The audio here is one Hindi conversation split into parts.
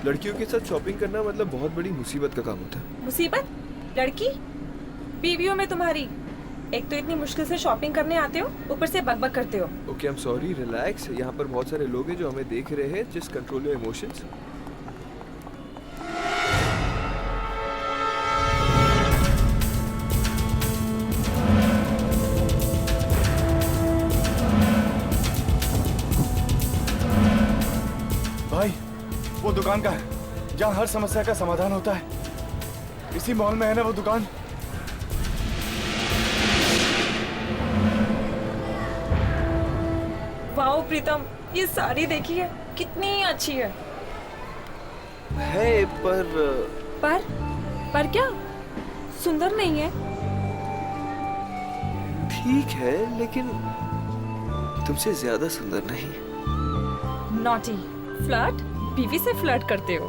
लड़कियों के साथ शॉपिंग करना मतलब बहुत बड़ी मुसीबत का काम होता है। मुसीबत? लड़की? बीवियों में तुम्हारी। एक तो इतनी मुश्किल से शॉपिंग करने आते हो, ऊपर से बकबक करते हो। Okay, I am sorry, relax. यहाँ पर बहुत सारे लोग हैं जो हमें देख रहे हैं। Just control your emotions. भाई, वो दुकान का है जहाँ हर समस्या का समाधान होता है। इसी मॉल में है ना वो दुकान? वाओ प्रीतम, ये साड़ी देखिए कितनी अच्छी है। पर पर क्या? सुंदर नहीं है? ठीक है, लेकिन तुमसे ज्यादा सुंदर नहीं। नॉटी। फ्लर्ट? बीवी से फ्लर्ट करते हो?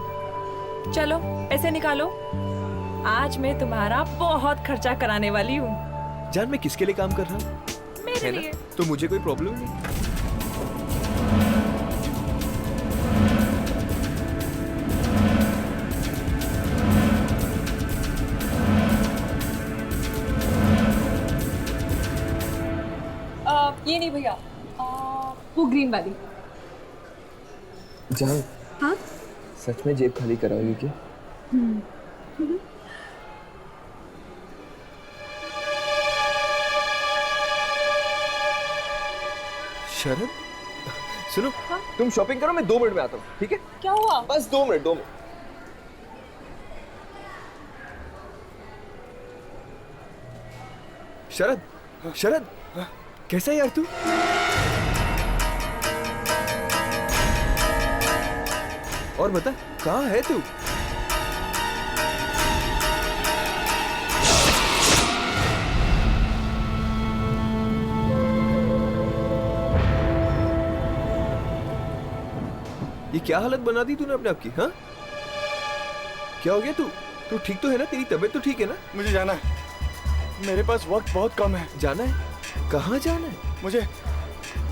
चलो पैसे निकालो, आज मैं तुम्हारा बहुत खर्चा कराने वाली हूँ। जान, मैं किसके लिए काम कर रहा हूँ? मेरे है ना? लिए। तो मुझे कोई प्रॉब्लम नहीं। ये नहीं भैया, वो ग्रीन वाली। जान, हाँ? सच में जेब खाली कराओगे क्या? शरद, सुनो। हाँ? तुम शॉपिंग करो, मैं 2 मिनट में आता हूँ, ठीक है? क्या हुआ? बस 2 मिनट, 2 मिनट। शरद, शरद, कैसा है यार तू? और बता, कहाँ है तू? ये क्या हालत बना दी तूने अपने आप की? हाँ, क्या हो गया? तू ठीक तो है ना? तेरी तबीयत तो ठीक है ना? मुझे जाना है, मेरे पास वक्त बहुत कम है। जाना है? कहाँ जाना है?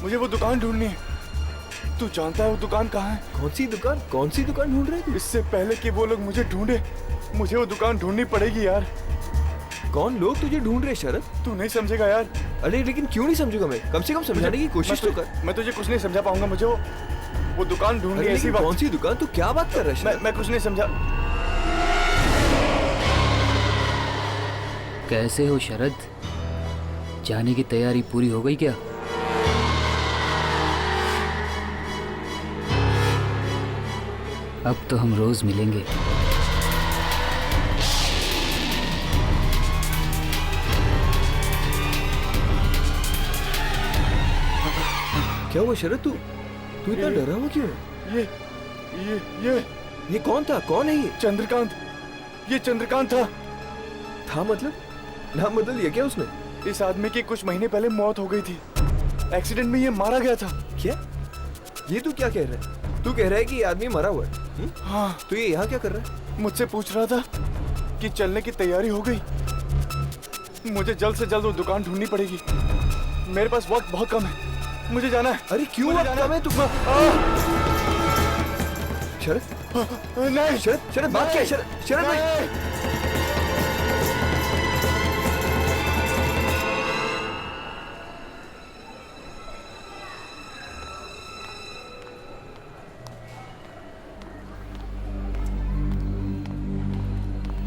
मुझे वो दुकान ढूंढनी है। तू जानता है वो दुकान कहाँ है? कौन सी दुकान? कौन सी दुकान ढूंढ रहे थे? इससे पहले कि वो लोग मुझे ढूंढे, मुझे वो दुकान ढूंढनी पड़ेगी यार। कौन लोग तुझे ढूंढ रहे शरद? तू नहीं समझेगा यार। अरे लेकिन क्यों नहीं समझूंगा मैं? कम से कम समझाने की कोशिश तो कर। मैं तुझे कुछ नहीं समझा पाऊंगा। मुझे वो दुकान ढूंढनी अरे है। ऐसी लेकिन बात। कौन सी दुकान? तू क्या बात कर रहा है शरद? मैं कुछ नहीं समझा। कैसे हो शरद? जाने की तैयारी पूरी हो गई क्या? अब तो हम रोज मिलेंगे। क्या हुआ शरद? तू इतना डरा हुआ क्यों है? ये कौन था? कौन है ये? चंद्रकांत। ये चंद्रकांत था। था मतलब? नाम बदल लिया क्या उसने? इस आदमी की कुछ महीने पहले मौत हो गई थी। एक्सीडेंट में ये मारा गया था। क्या? ये तू क्या कह रहा है? तू कह रहा है कि ये आदमी मरा हुआ है? हाँ। तो ये यहाँ क्या कर रहा है? मुझसे पूछ रहा था कि चलने की तैयारी हो गई। मुझे जल्द से जल्द वो दुकान ढूंढनी पड़ेगी। मेरे पास वक्त बहुत कम है। मुझे जाना है। अरे क्यों वक्त कम है? तू शरद, नहीं शरद बात क्या है? शरद भाई,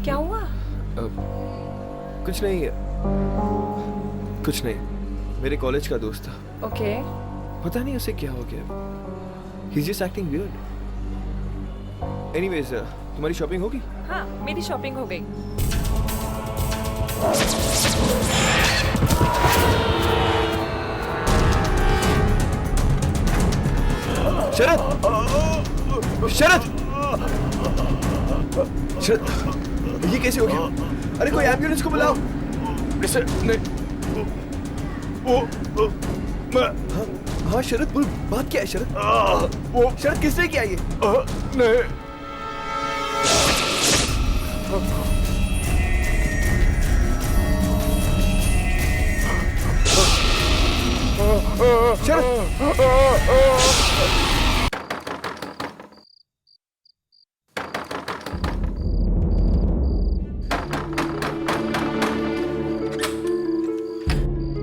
क्या हुआ? कुछ नहीं है, कुछ नहीं। मेरे कॉलेज का दोस्त था। ओके। पता नहीं उसे क्या हो गया। He's just acting weird. Anyways, तुम्हारी शॉपिंग होगी? हाँ, मेरी शॉपिंग हो गई। शरद! शरद! शरद! ये कैसे हो गया? अरे कोई एम्बुलेंस को बुलाओ। हाँ शरद, बोल, बात क्या है शरद? वो शरद, किसने किया ये? नहीं।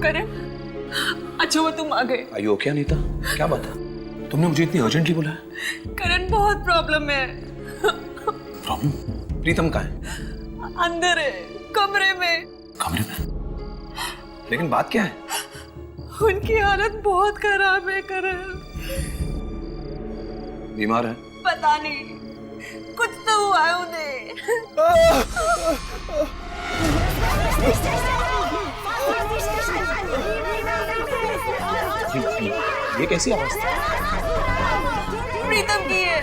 करण, अच्छा हुआ तुम आ गए। आयु ओके अनीता, क्या बात है? तुमने मुझे इतनी अर्जेंटली बुलाया? करण बहुत प्रॉब्लम है। प्रॉब्लम? प्रीतम कहाँ है? अंदर है, कमरे में। कमरे में? लेकिन बात क्या है? उनकी हालत बहुत खराब है करण। बीमार है? पता नहीं, कुछ तो हुआ है उन्हें। ये कैसी आवाज? प्रीतम की है,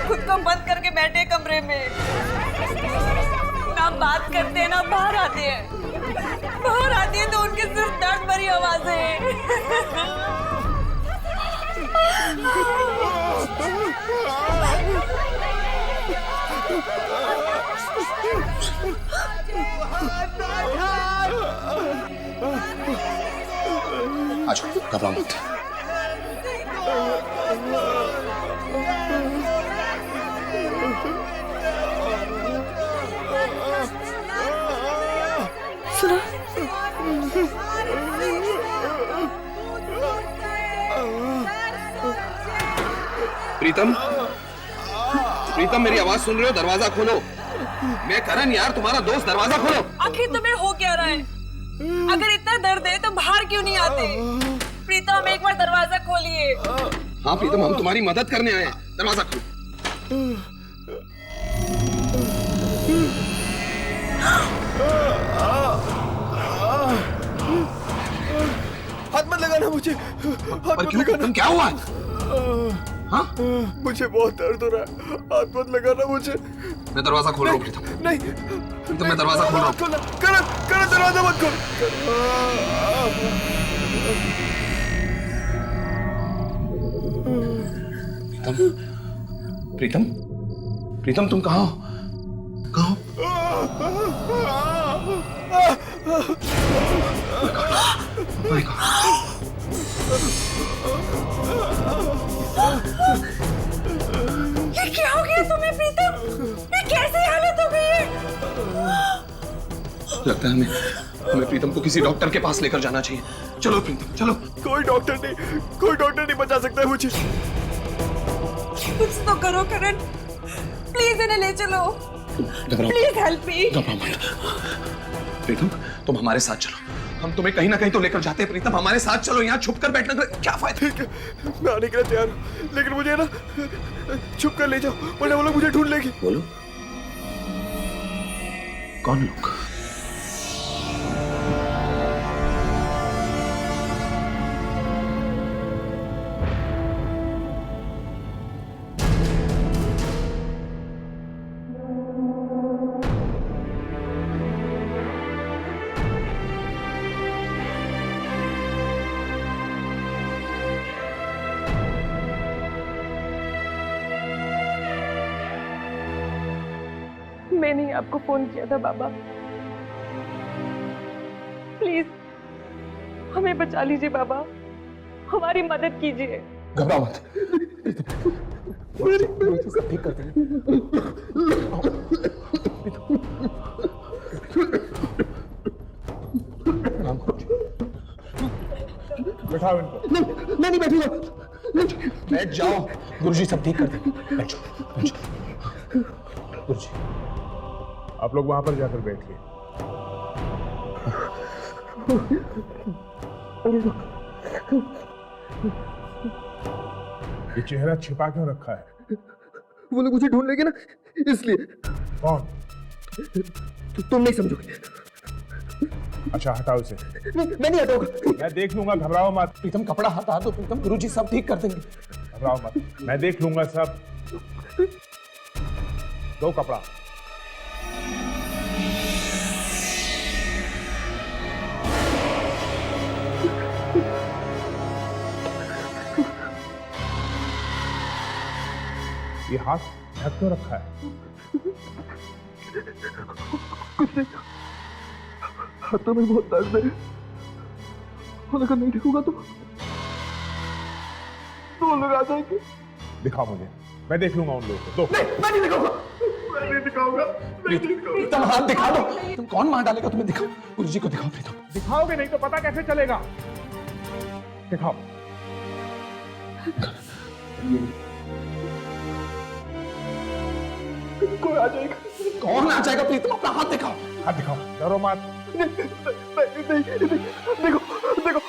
खुद को बंद करके बैठे कमरे में, ना बात करते हैं ना बाहर आते हैं। बाहर आती है तो उनके सिर्फ दर्द भरी आवाज है। अच्छा घबराओ मत। सुना? प्रीतम, प्रीतम मेरी आवाज सुन रहे हो? दरवाजा खोलो। मैं करण यार, तुम्हारा दोस्त, दरवाजा खोलो। आखिर तुम्हें हो क्या रहा है? अगर इतना दर्द है तो बाहर क्यों नहीं आते? प्रीतम एक बार दरवाजा खोलिए। हाँ प्रीतम, हम तुम्हारी मदद करने आए हैं, दरवाजा खोलो। हाथ मत लगाना मुझे, हाथ मत लगाना। तुम क्या हुआ? हाँ? मुझे बहुत दर्द हो रहा है, हाथ मत लगाना मुझे। मैं दरवाजा खोल रहा हूँ प्रीतम। नहीं प्रीतम मैं दरवाजा खोल रहा हूँ। करण, करण दरवाजा मत खोल। प्रीतम, प्रीतम, प्रीतम तुम कहाँ हो? कहाँ हो? Oh my God. ये क्या हो गया तुम्हें प्रीतम? ये कैसी हालत हो गई है? लगता है हमें प्रीतम को किसी डॉक्टर के पास लेकर जाना चाहिए। चलो प्रीतम चलो। कोई डॉक्टर नहीं बचा सकता है मुझे। कुछ तो करो करण, प्लीज इन्हें ले चलो। Please help me. घबराओ मत प्रीतम, तुम हमारे साथ चलो, हम तुम्हें कहीं ना कहीं तो लेकर जाते हैं। प्रीतम हमारे साथ चलो, यहाँ छुप कर बैठना का क्या फायदा? ठीक है, मैं आने के लिए तैयार हूँ, लेकिन मुझे ना छुप कर ले जाओ, वरना वो लोग मुझे ढूंढ लेगी। बोलो, कौन लोग? मैंने ही आपको फोन किया था बाबा, प्लीज हमें बचा लीजिए बाबा, हमारी मदद कीजिए। घबराओ मत, सब ठीक कर देंगे। बैठाओ इनको। मैं नहीं बैठूंगा। बैठ जाओ, गुरुजी सब ठीक कर देंगे। बैठ जाओ गुरुजी। आप लोग वहां पर जाकर बैठिए। ये चेहरा छिपा क्यों रखा है? वो लोग मुझे ढूंढ लेंगे ना, इसलिए। कौन? तुम नहीं समझोगे। अच्छा हटाओ इसे। मैं नहीं हटाऊंगा। मैं देख लूंगा, घबराओ मत। प्रीतम कपड़ा हटा दो प्रीतम, गुरुजी सब ठीक कर देंगे। घबराओ मत, मैं देख लूंगा सब। दो कपड़ा। ये हाथ ढक क्यों रखा है? हाथों में बहुत दर्द है, और अगर नहीं ढकूंगा तो वो लोग आ जाएंगे। दिखाओ मुझे, मैं देख लूंगा उन लोगों को। दो। नहीं, मैं नहीं दिखाऊंगा। प्रीतम हाथ दिखा दो। तुम कौन मार डालेगा तुम्हें? दिखाओ गुरुजी को, दिखाओ प्रीतम। दिखाओगे नहीं तो पता कैसे चलेगा? दिखाओ। कोई आ जाएगा। कौन आ जाएगा प्रीतम? अपना हाथ दिखाओ। हाथ दिखाओ, डरो मत। देखो देखो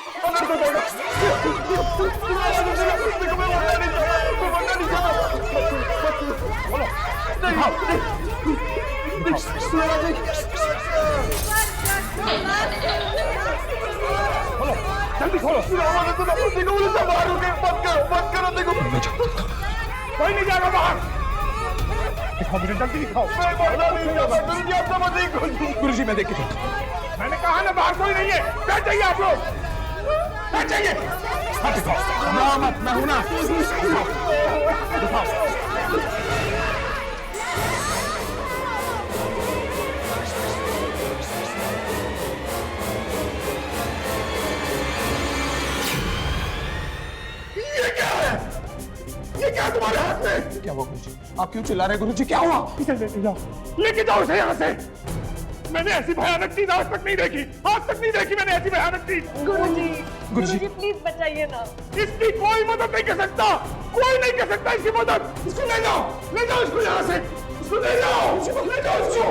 जल्दी खोलो। कोई नहीं जाएगा बाहर। दिखाओ मुझे, जल्दी दिखाओ। गुरुजी मैं देख के देखता हूं। मैंने कहा ना बाहर कोई नहीं है। बैठ जाइए आप लोग, बैठ जाइए। हाँ दिखाओ। ना मत, मैं हूं ना। दिखाओ। ये क्या तुम्हारे हाथ में? क्या हुआ गुरुजी? आप क्यों चिल्ला रहे गुरुजी? क्या हुआ? लेके जाओ इसे यहाँ से। मैंने ऐसी भयानक चीज आज तक नहीं देखी, आज तक नहीं देखी मैंने ऐसी भयानक चीज। गुरुजी प्लीज बचाइए ना। इसकी कोई मदद नहीं कर सकता, कोई नहीं कर सकता इसकी मदद। इसको ले जाओ इसको यहाँ से। इसको ले जाओ, ले जाओ इसको।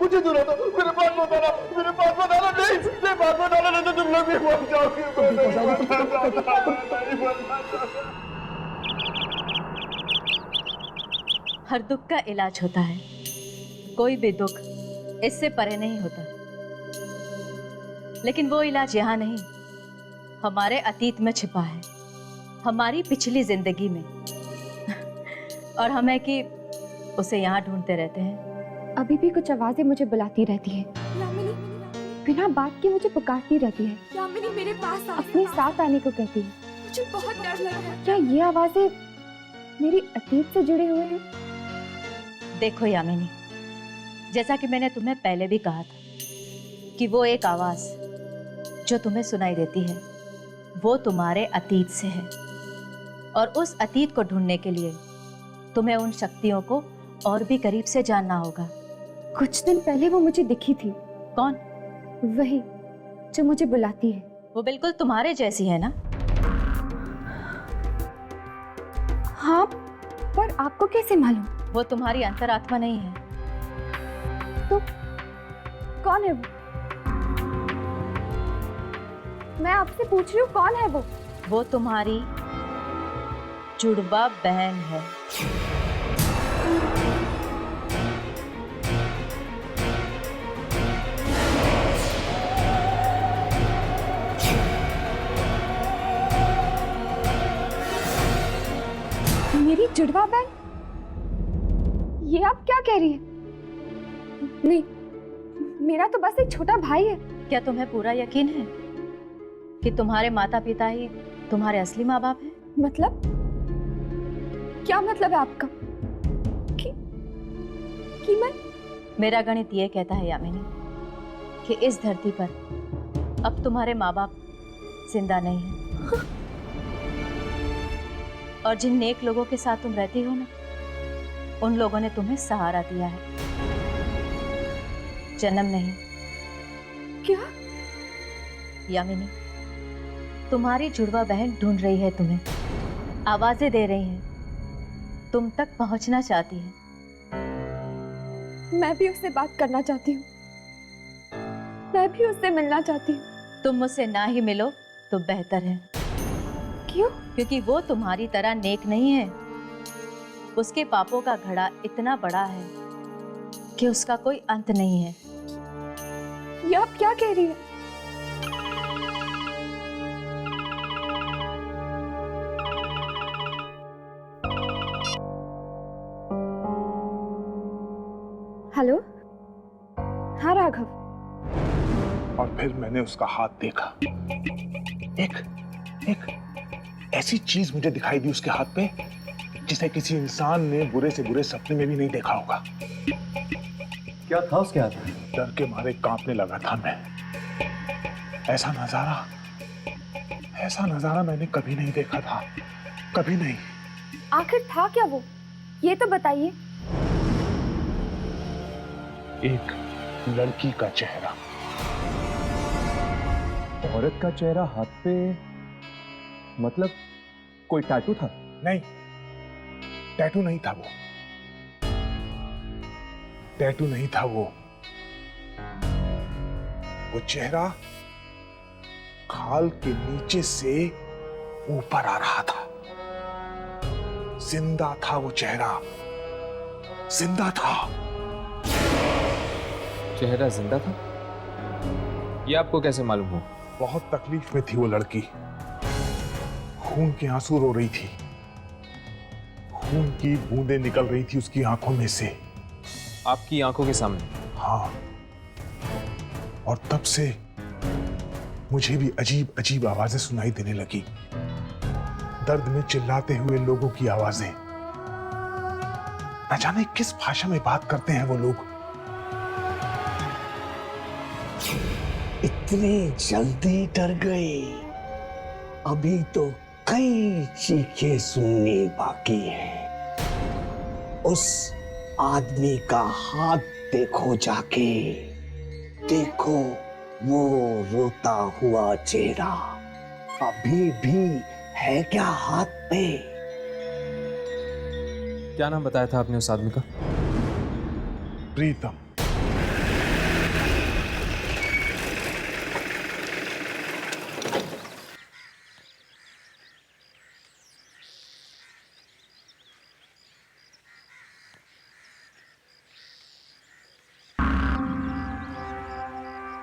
मुझे दूरा दो, मेरे पास बताना, मेरे पास बताना। नहीं, मेरे पास बताना, नहीं तो तुम लोग भी मर जाओगे। हर दुख का इलाज होता है, कोई भी दुख इससे परे नहीं होता। लेकिन वो इलाज यहाँ नहीं, हमारे अतीत में छिपा है, हमारी पिछली जिंदगी में। और हमें कि उसे यहाँ ढूंढते रहते हैं। अभी भी कुछ आवाजें मुझे बुलाती रहती है, बिना बात के मुझे पुकारती रहती है, यामिनी मेरे पास आ, अपने साथ आने को कहती है। मुझे बहुत डर लग रहा है। क्या ये आवाजें मेरी अतीत से जुड़े हुए हैं? देखो यामिनी, जैसा कि मैंने तुम्हें पहले भी कहा था कि वो एक आवाज जो तुम्हें सुनाई देती है वो तुम्हारे अतीत से है, और उस अतीत को ढूंढने के लिए तुम्हें उन शक्तियों को और भी करीब से जानना होगा। कुछ दिन पहले वो मुझे दिखी थी। कौन? वही जो मुझे बुलाती है। वो बिल्कुल तुम्हारे जैसी है ना? हाँ, पर आपको कैसे मालूम? वो तुम्हारी अंतरात्मा नहीं है। तो कौन है वो? मैं आपसे पूछ रही हूँ, कौन है वो? वो तुम्हारी जुड़वा बहन है। मेरी जुड़वा बहन? ये आप क्या कह रही है? नहीं, मेरा तो बस एक छोटा भाई है। क्या तुम्हें पूरा यकीन है कि तुम्हारे माता पिता ही तुम्हारे असली माँ बाप हैं? मतलब? क्या मतलब है आपका? कि मैं? मेरा गणित ये कहता है यामिनी कि इस धरती पर अब तुम्हारे माँ बाप जिंदा नहीं हैं। और जिन नेक लोगों के साथ तुम रहती हो ना, उन लोगों ने तुम्हें सहारा दिया है, जन्म नहीं। क्या? यामिनी, तुम्हारी जुड़वा बहन ढूंढ रही है तुम्हें, आवाजें दे रही है, तुम तक पहुंचना चाहती है। मैं भी उससे बात करना चाहती हूँ, मैं भी उससे मिलना चाहती हूँ। तुम मुझसे ना ही मिलो तो बेहतर है। क्यों? क्योंकि वो तुम्हारी तरह नेक नहीं है। उसके पापों का घड़ा इतना बड़ा है कि उसका कोई अंत नहीं है। ये आप क्या कह रही है? हेलो? हाँ राघव। और फिर मैंने उसका हाथ देखा। एक ऐसी चीज मुझे दिखाई दी उसके हाथ पे जिसे किसी इंसान ने बुरे से बुरे सपने में भी नहीं देखा होगा। क्या था उसके हाथ में? डर के मारे कांपने लगा था मैं। ऐसा नजारा मैंने कभी नहीं देखा था, कभी नहीं। आखिर था क्या वो, ये तो बताइए। एक लड़की का चेहरा। औरत का चेहरा हाथ पे, मतलब कोई टैटू था? नहीं, टैटू नहीं था वो, टैटू नहीं था वो चेहरा खाल के नीचे से ऊपर आ रहा था। जिंदा था वो चेहरा, जिंदा था। चेहरा जिंदा था? ये आपको कैसे मालूम हो? बहुत तकलीफ में थी वो लड़की, खून के आंसू रो रही थी, खून की बूंदें निकल रही थी उसकी आंखों में से। आपकी आंखों के सामने? हाँ, और तब से मुझे भी अजीब अजीब आवाजें सुनाई देने लगी, दर्द में चिल्लाते हुए लोगों की आवाजें। न जाने किस भाषा में बात करते हैं वो लोग। इतनी जल्दी डर गए? अभी तो कई चीखें सुननी बाकी है। उस आदमी का हाथ देखो जाके, देखो वो रोता हुआ चेहरा अभी भी है क्या हाथ पे? क्या नाम बताया था आपने उस आदमी का? प्रीतम।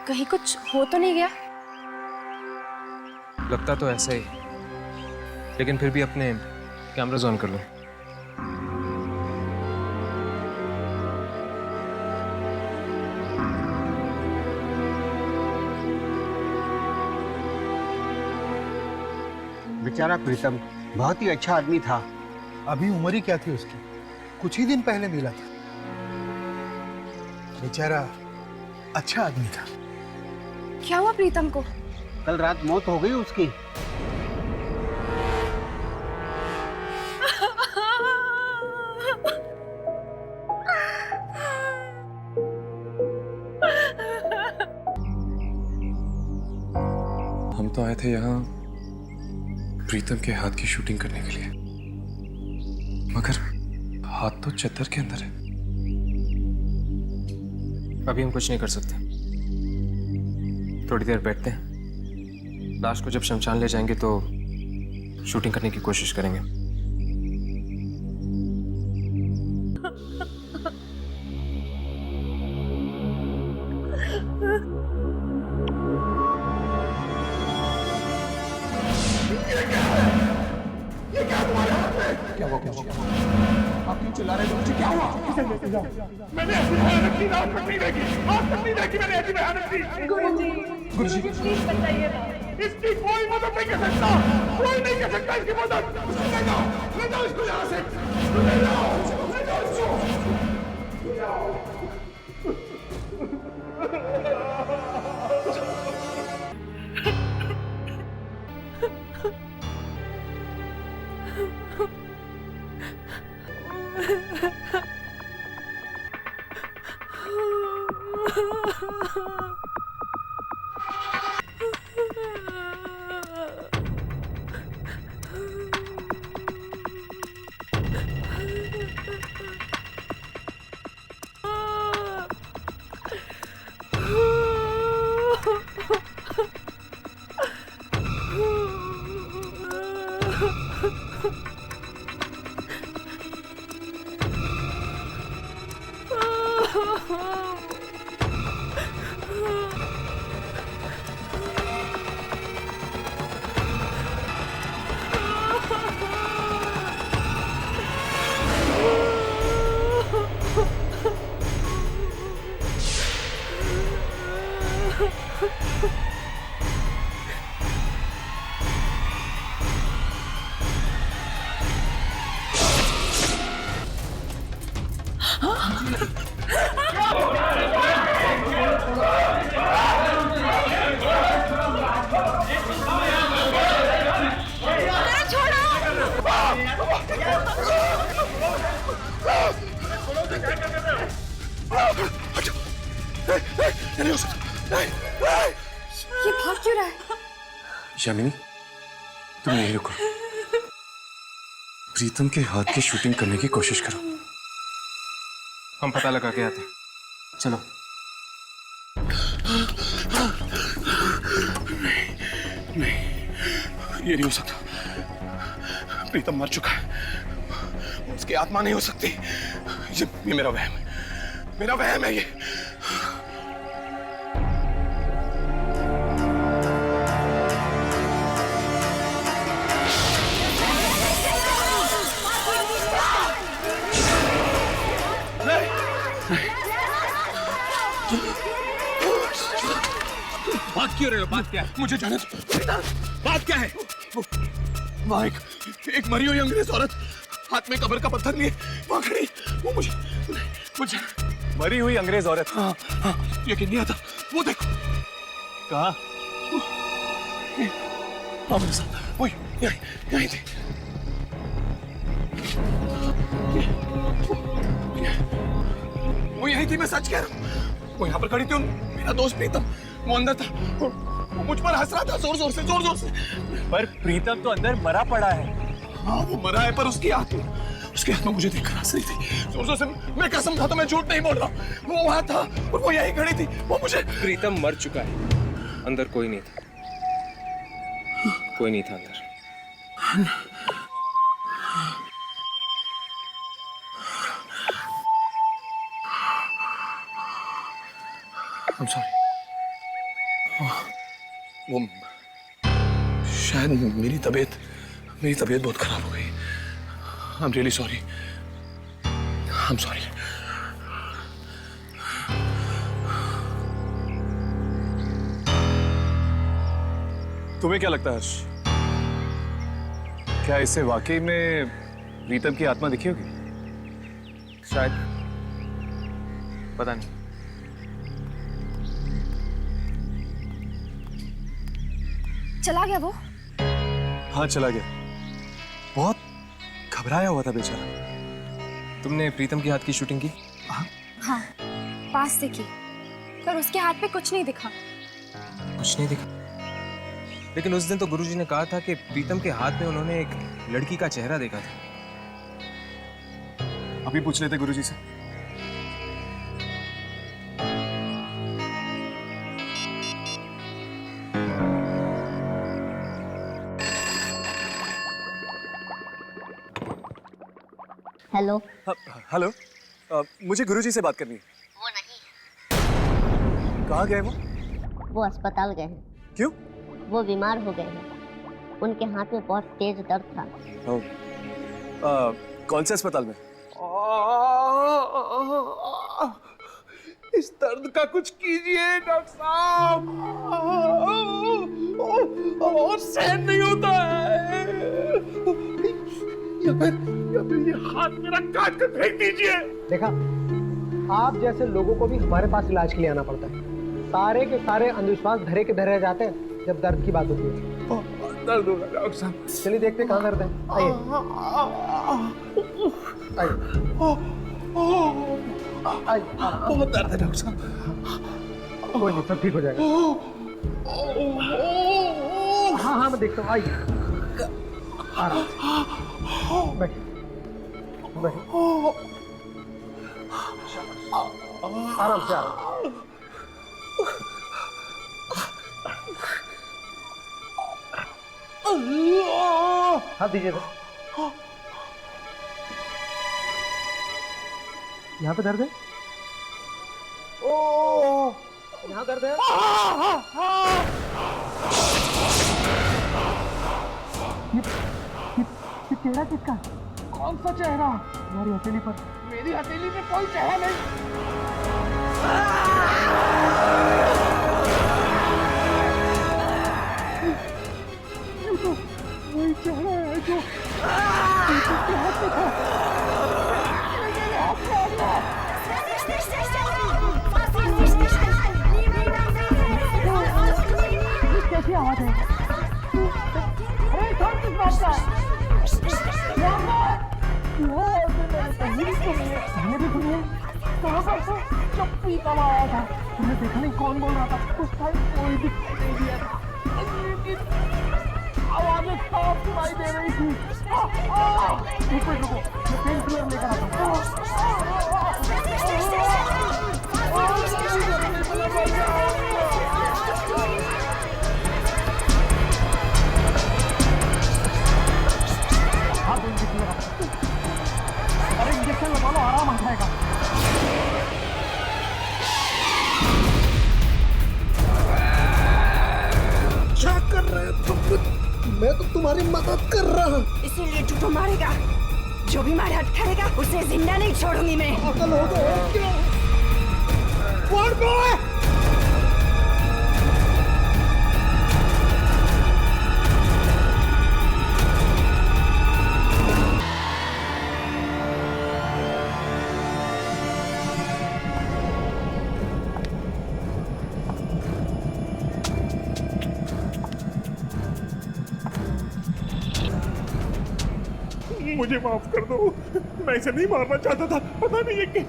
कहीं कुछ हो तो नहीं गया? लगता तो ऐसा ही, लेकिन फिर भी अपने कैमरास ऑन कर लो। बेचारा प्रीतम बहुत ही अच्छा आदमी था। अभी उम्र ही क्या थी उसकी, कुछ ही दिन पहले मिला था। बेचारा अच्छा आदमी था। क्या हुआ प्रीतम को? कल रात मौत हो गई उसकी। हम तो आए थे यहाँ प्रीतम के हाथ की शूटिंग करने के लिए, मगर हाथ तो चद्दर के अंदर है। अभी हम कुछ नहीं कर सकते, थोड़ी देर बैठते हैं। लाश को जब शमशान ले जाएंगे तो शूटिंग करने की कोशिश करेंगे। क्या हुआ? आप क्यों चिल्ला रहे हो? मुझे क्या हुआ? किसे लेके जाओ? मैंने ऐसी भयानक चीज आज तक नहीं देखी, आज तक नहीं देखी मैंने ऐसी भयानक चीज। गुरुजी प्लीज बताइए ना। इसकी कोई मदद नहीं कर सकता, कोई नहीं कर सकता इसकी मदद। ले जाओ इसको यहाँ से, ले जाओ इसको। नहीं हो सकता। नहीं, नहीं। ये भाग क्यों रहा है? यामिनी, तुम यहीं रुको। प्रीतम के हाथ की शूटिंग करने की कोशिश करो। हम पता लगा के आते हैं। चलो। नहीं, ये नहीं हो सकता। प्रीतम मर चुका है, उसकी आत्मा नहीं हो सकती। ये मेरा वहम है, मेरा वहम है ये। बात क्यों रहे हो? बात क्या है? मुझे जाने दो। बात क्या है? वहाँ एक मरी हुई अंग्रेज औरत हाथ में कब्र का पत्थर लिए वहाँ खड़ी। वो मुझे मरी हुई अंग्रेज औरत? हाँ, यकीन नहीं आता। वो देखो। कहाँ? हाँ मेरे साथ। वही यहीं थी। वो यहीं थी, मैं सच कह रहा हूँ। वो यहाँ पर खड़ी थी। मेरा दोस्त प्रीतम वो अंदर था, वो मुझ पर हंस रहा था जोर जोर से। पर प्रीतम तो अंदर मरा पड़ा है। हाँ वो मरा है, पर उसकी आत्मा मुझे देखकर हंस रही थी जोर जोर से। मैं कसम खाता, मैं झूठ नहीं बोल रहा। वो वहां था और वो यहीं खड़ी थी। वो मुझे। प्रीतम मर चुका है, अंदर कोई नहीं था। कोई नहीं था अंदर। I'm sorry. वो शायद मेरी तबीयत बहुत खराब हो गई। I'm really sorry. I'm sorry. तुम्हें क्या लगता है हर्ष? क्या इससे वाकई में प्रीतम की आत्मा दिखी होगी? शायद, पता नहीं। चला गया वो? हाँ चला गया। बहुत घबराया हुआ था बेचारा। तुमने प्रीतम की हाथ की शूटिंग की? हाँ, पास से की, पर उसके हाथ पे कुछ नहीं दिखा। कुछ नहीं दिखा? लेकिन उस दिन तो गुरुजी ने कहा था कि प्रीतम के हाथ में उन्होंने एक लड़की का चेहरा देखा था। अभी पूछ लेते गुरुजी से। हेलो। हेलो, मुझे गुरुजी से बात करनी है। वो नहीं। कहाँ गए वो अस्पताल गए हैं। क्यों? वो बीमार हो गए हैं। उनके हाथ में बहुत तेज दर्द था। कौन से अस्पताल में? इस दर्द का कुछ कीजिए डॉक्टर साहब। और सहन नहीं होता है। या फिर ये हाथ मेरा काट कर फेंक दीजिए। देखा, आप जैसे लोगों को भी हमारे पास इलाज के लिए आना पड़ता है। सारे के सारे अंधविश्वास धरे के धरे जाते हैं जब दर्द की बात होती है। दर्द होगा डॉक्टर साहब। चलिए देखते कहाँ दर्द है। आइए आइए। बहुत दर्द है डॉक्टर साहब। कोई नहीं, सब ठीक हो जाएगा। हाँ मैं देखता हूँ। आइए आराम से बैठिए। आराम से। हाथ दीजिए। यहाँ पे दर्द है? यहाँ दर्द है? ये चेहरा किसका? कौन सा चेहरा? तुम्हारी हथेली पर। मेरी हथेली पे कोई चेहरा नहीं। वही चेहरा है जो के हाथ में था। कैसी आवाज है? अरे कौन किस बात का? भी सुनिए। कहाँ पर? जब प्रीतम आया था तुमने देखा नहीं कौन बोल रहा था? उस टाइम कोई दिखाई नहीं दिया था, आवाजें साफ सुनाई दे रही थी। रुको रुको, मैं पेन किलर लेकर आता हूँ। अरे इंजेक्शन लगा लो, आराम आ जाएगा। क्या कर रहे हो तुम? मैं तो तुम्हारी मदद कर रहा हूँ। इसीलिए तू तो मारेगा। जो भी मारे हाथ करेगा उसे जिंदा नहीं छोड़ूंगी मैं। पागल हो गए क्या? What boy? मुझे माफ कर दो, मैं इसे नहीं मारना चाहता था, पता नहीं है कि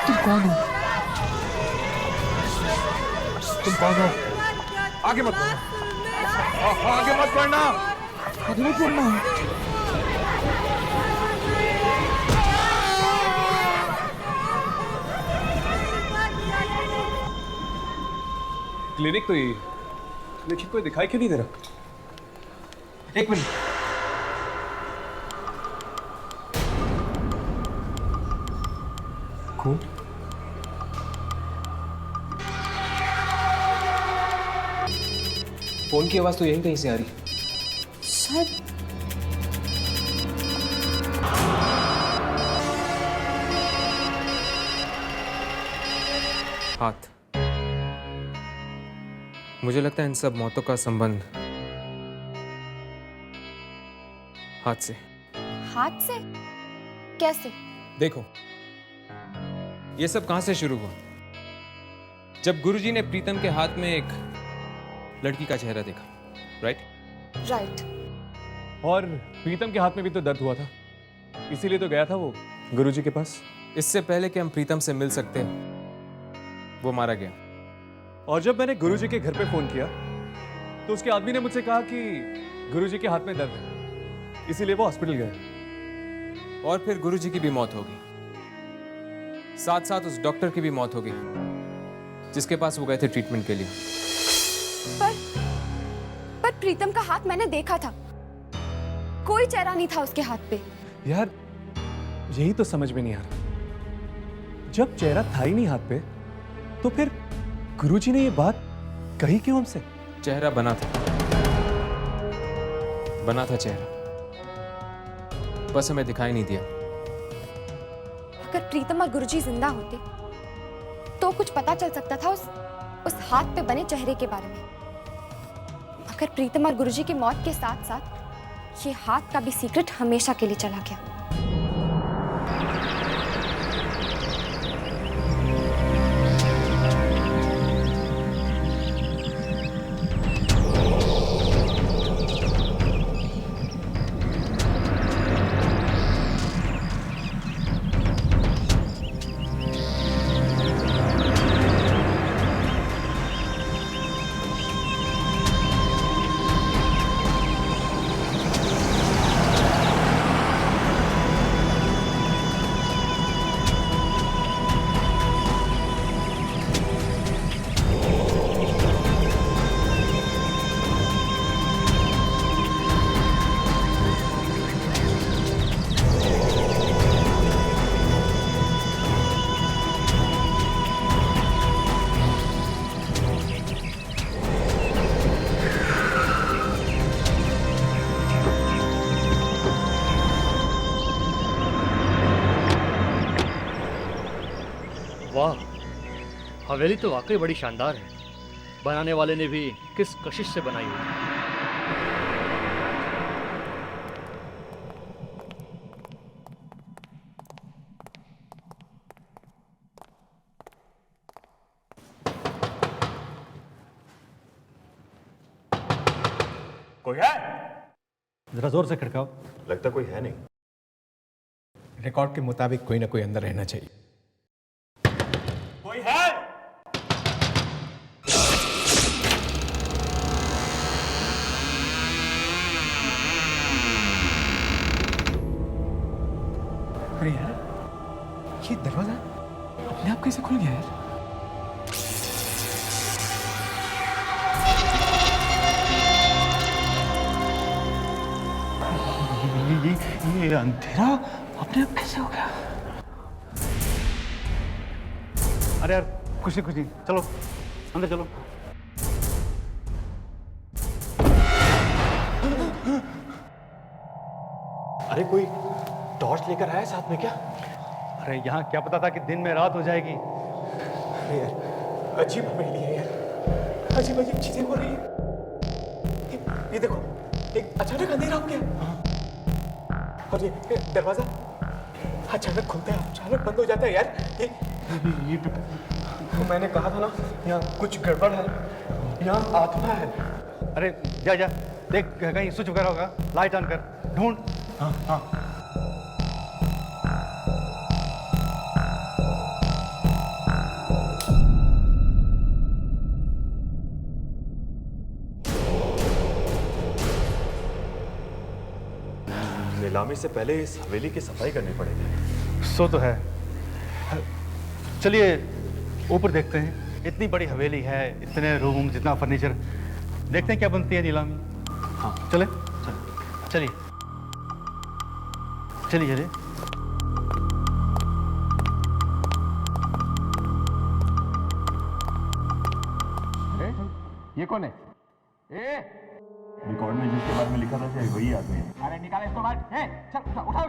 तुम कौन हो? तुम कौन हो? आगे मत बढ़ना, आगे मत बढ़ना, आगे मत बढ़ना। क्लिनिक तो यही है, लेकिन कोई दिखाई क्यों नहीं दे रहा? एक मिनट। खून? फोन की आवाज तो यहीं कहीं से आ रही है। शायद हाथ। मुझे लगता है इन सब मौतों का संबंध हाथ से। हाथ से? कैसे? देखो, ये सब कहां से शुरू हुआ? जब गुरुजी ने प्रीतम के हाथ में एक लड़की का चेहरा देखा, राइट? राइट। और प्रीतम के हाथ में भी तो दर्द हुआ था, इसीलिए तो गया था वो गुरुजी के पास। इससे पहले कि हम प्रीतम से मिल सकते, वो मारा गया। और जब मैंने गुरुजी के घर पे फोन किया तो उसके आदमी ने मुझसे कहा कि गुरुजी के हाथ में दर्द है, इसीलिए वो हॉस्पिटल गए। और फिर गुरुजी की भी मौत हो गई, साथ साथ उस डॉक्टर की भी मौत हो गई जिसके पास वो गए थे ट्रीटमेंट के लिए। पर प्रीतम का हाथ मैंने देखा था, कोई चेहरा नहीं था उसके हाथ पे। यार यही तो समझ में नहीं आ रहा, जब चेहरा था ही नहीं हाथ पे तो फिर गुरुजी ने ये बात कही क्यों हमसे? चेहरा बना था चेहरा, बस हमें दिखाई नहीं दिया। अगर प्रीतम और गुरुजी जिंदा होते तो कुछ पता चल सकता था उस हाथ पे बने चेहरे के बारे में। मगर प्रीतम और गुरुजी की मौत के साथ साथ ये हाथ का भी सीक्रेट हमेशा के लिए चला गया। वाह, हवेली तो वाकई बड़ी शानदार है। बनाने वाले ने भी किस कशिश से बनाई होगी। कोई है? जरा जोर से खड़काओ। लगता कोई है नहीं। रिकॉर्ड के मुताबिक कोई ना कोई अंदर रहना चाहिए। कोई है? अरे यार, ये दरवाजा अपने आप कैसे खुल गया यार? ये अंधेरा अपने आप कैसे हो गया? अरे यार कुछ नहीं, चलो अंदर चलो। अरे कोई टॉर्च लेकर आया साथ में क्या? अरे यहाँ क्या पता था कि दिन में रात हो जाएगी। अरे यार अजीब हवेली है यार, अजीब अजीब चीजें हो रही है। ये देखो, एक अचानक अंधेरा हो गया और ये दरवाजा अचानक खुलता है, अचानक बंद हो जाता है यार। ये तो मैंने कहा था ना, यहाँ कुछ गड़बड़ है, यहाँ आत्मा है। अरे जा जा देख, कहीं स्विच वगैरह होगा, लाइट ऑन कर, ढूंढ। हाँ हाँ। नीलामी से पहले इस हवेली की सफाई करनी पड़ेगी। सो तो है। चलिए ऊपर देखते हैं। इतनी बड़ी हवेली है, इतने रूम, जितना फर्नीचर, देखते हैं क्या बनती है नीलामी। हाँ चले चलिए चलिए चलिए। ये कौन है? रिकॉर्ड में जिसके बारे में लिखा था शायद वही आदमी है। अरे निकाले इसको बाहर। चल उठाओ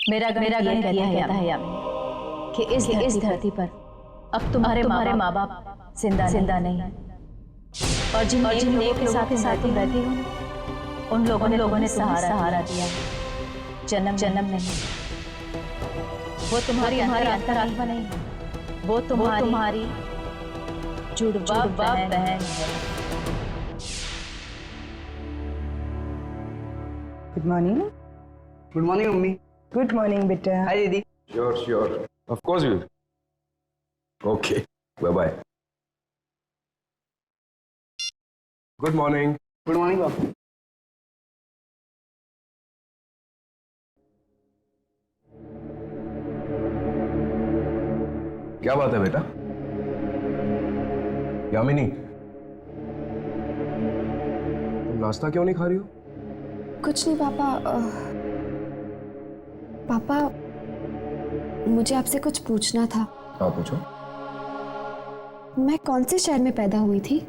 मेरा गण कहता है यामी कि इस धरती पर अब तुम्हारे माँ बाप जिंदा नहीं, और जिन लोगों के साथ तुम रहती हो, उन लोगों ने सहारा दिया, जन्म नहीं। वो तुम्हारी अंतरात्मा नहीं, वो तुम्हारी जुड़वा बहन है। Good morning. Good morning mummy. Good morning बेटा। हाय दीदी। Sure. Of course you will. Okay. Bye-bye. Good morning. Good morning बाबू। क्या बात है बेटा? यामिनी, तुम नाश्ता क्यों नहीं खा रही हो? कुछ नहीं पापा। पापा मुझे आपसे कुछ पूछना था। हाँ पूछो। मैं कौन से शहर में पैदा हुई थी?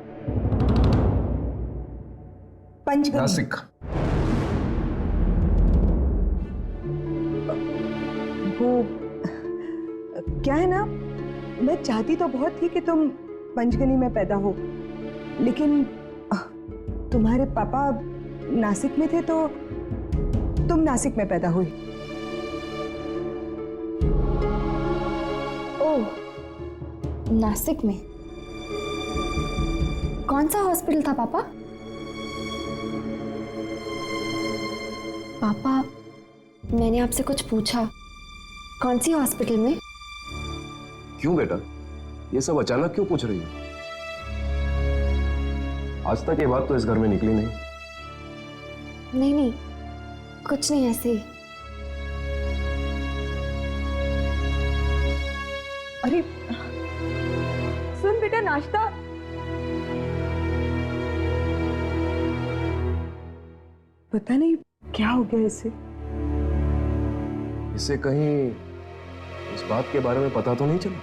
पंचगनी। नासिक। वो क्या है ना, मैं चाहती तो बहुत थी कि तुम पंचगनी में पैदा हो, लेकिन तुम्हारे पापा नासिक में थे तो तुम नासिक में पैदा हुई। ओह, नासिक में कौन सा हॉस्पिटल था पापा? पापा मैंने आपसे कुछ पूछा कौन सी हॉस्पिटल में? क्यों बेटा, ये सब अचानक क्यों पूछ रही हो? आज तक ये बात तो इस घर में निकली नहीं। नहीं, कुछ नहीं, ऐसे ही। अरे सुन बेटा, नाश्ता। पता नहीं क्या हो गया इसे। इसे कहीं इस बात के बारे में पता तो नहीं चला?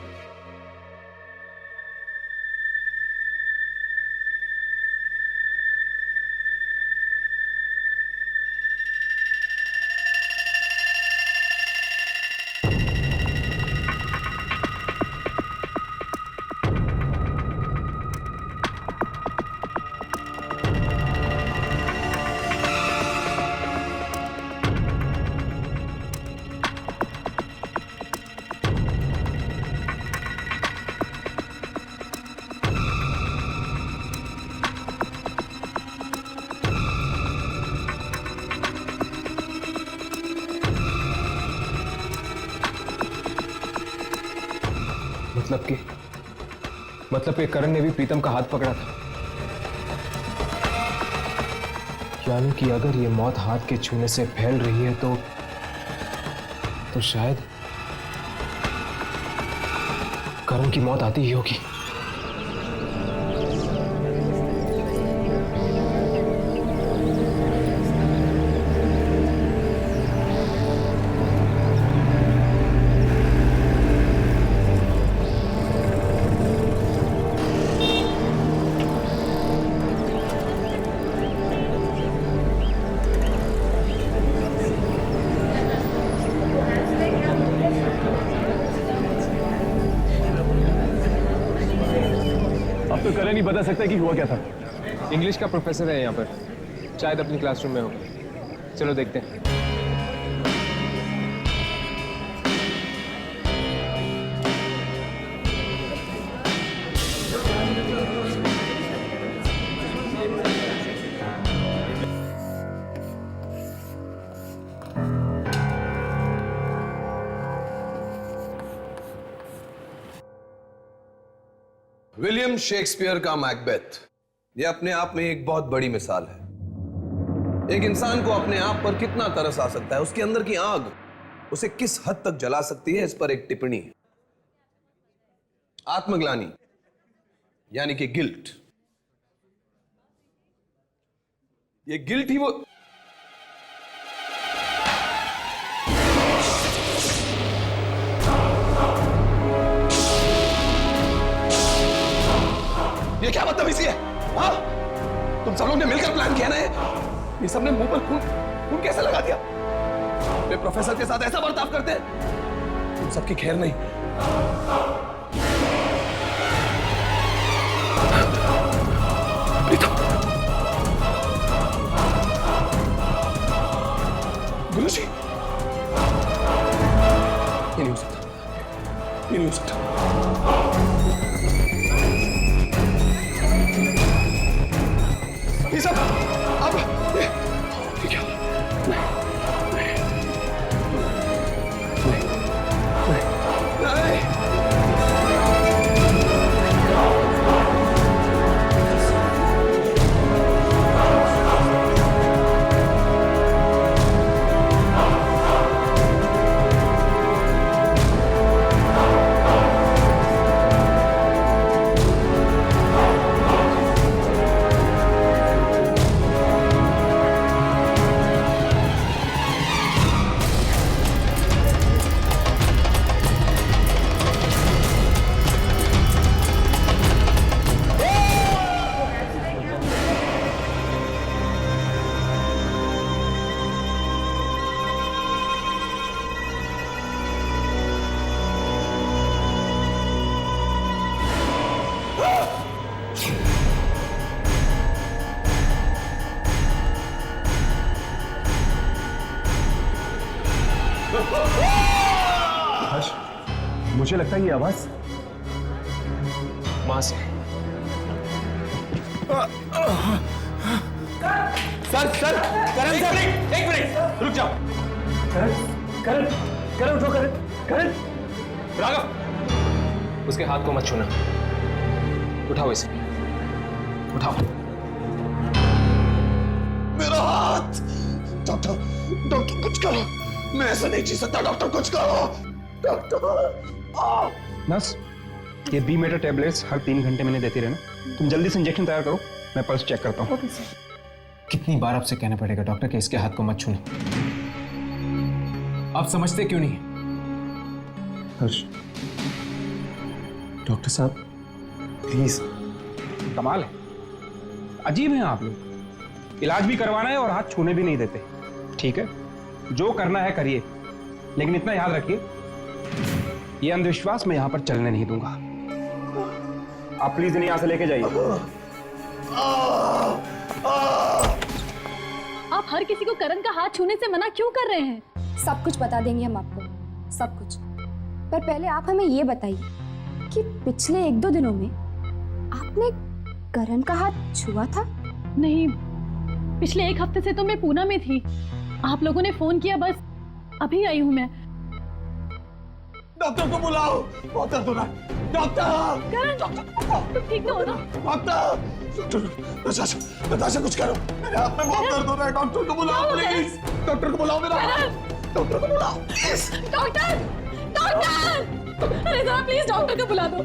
मतलब कि करण ने भी प्रीतम का हाथ पकड़ा था। यानी कि अगर ये मौत हाथ के छूने से फैल रही है तो शायद करण की मौत आती ही होगी। तो करण नहीं बता सकता कि हुआ क्या था। इंग्लिश का प्रोफेसर है यहाँ पर, शायद अपनी क्लासरूम में होगा। चलो देखते हैं। विलियम शेक्सपियर का मैकबेथ, यह अपने आप में एक बहुत बड़ी मिसाल है। एक इंसान को अपने आप पर कितना तरस आ सकता है, उसके अंदर की आग उसे किस हद तक जला सकती है, इस पर एक टिप्पणी है। आत्मग्लानि यानी कि गिल्ट, ये गिल्ट ही वो ये क्या बदतमीजी है? हाँ, तुम सब लोग ने मिलकर प्लान किया ना ये सबने मुंह पर खून कैसे लगा दिया? वे प्रोफेसर के साथ ऐसा बर्ताव करते हैं? तुम सबकी खैर नहीं। गुरुजी, ये नहीं हो सकता, ये नहीं हो सकता। ये सब अब ये क्या? नहीं, नहीं, नहीं, नहीं। हर्ष, मुझे लगता है ये आवाज मां से। सर करण सर, एक मिनट रुक जाओ। करण उठो करण। करण, राघव, उसके हाथ को मत छूना। उठाओ इसे, उठाओ। मेरा हाथ! डॉक्टर, डॉक्टर कुछ करो, मैं ऐसा नहीं जी सकता। डॉक्टर कुछ करो, डॉक्टर। नर्स, ये बी मेटा टैबलेट्स हर 3 घंटे में देती रहना। तुम जल्दी से इंजेक्शन तैयार करो, मैं पल्स चेक करता हूँ। Okay sir. कितनी बार आपसे कहना पड़ेगा डॉक्टर कि इसके हाथ को मत छूना? आप समझते क्यों नहीं? हर्ष, डॉक्टर साहब प्लीज। कमाल है, अजीब हैं आप लोग। इलाज भी करवाना है और हाथ छूने भी नहीं देते। ठीक है, जो करना है करिए, लेकिन इतना याद रखिए, ये अंधविश्वास मैं यहां पर चलने नहीं दूंगा। आप प्लीज इन्हें यहां से लेके जाइए। आप हर किसी को करण का हाथ छूने से मना क्यों कर रहे हैं? सब कुछ बता देंगे हम आपको, सब कुछ। पर पहले आप हमें ये बताइए कि पिछले 1-2 दिनों में आपने करण का हाथ छुआ था? नहीं, पिछले 1 हफ्ते से तो मैं पूना में थी। आप लोगों ने फोन किया, बस अभी आई हूँ मैं। डॉक्टर को बुलाओ, बहुत दर्द हो रहा है। डॉक्टर! करण, तुम ठीक तो हो ना? डॉक्टर! नताशा कुछ करो, मेरे हाथ में बहुत दर्द हो रहा है। डॉक्टर को बुलाओ प्लीज, डॉक्टर को बुलाओ मेरा हाथ। डॉक्टर को बुलाओ प्लीज। डॉक्टर! डॉक्टर! अरे जरा प्लीज डॉक्टर को बुला दो।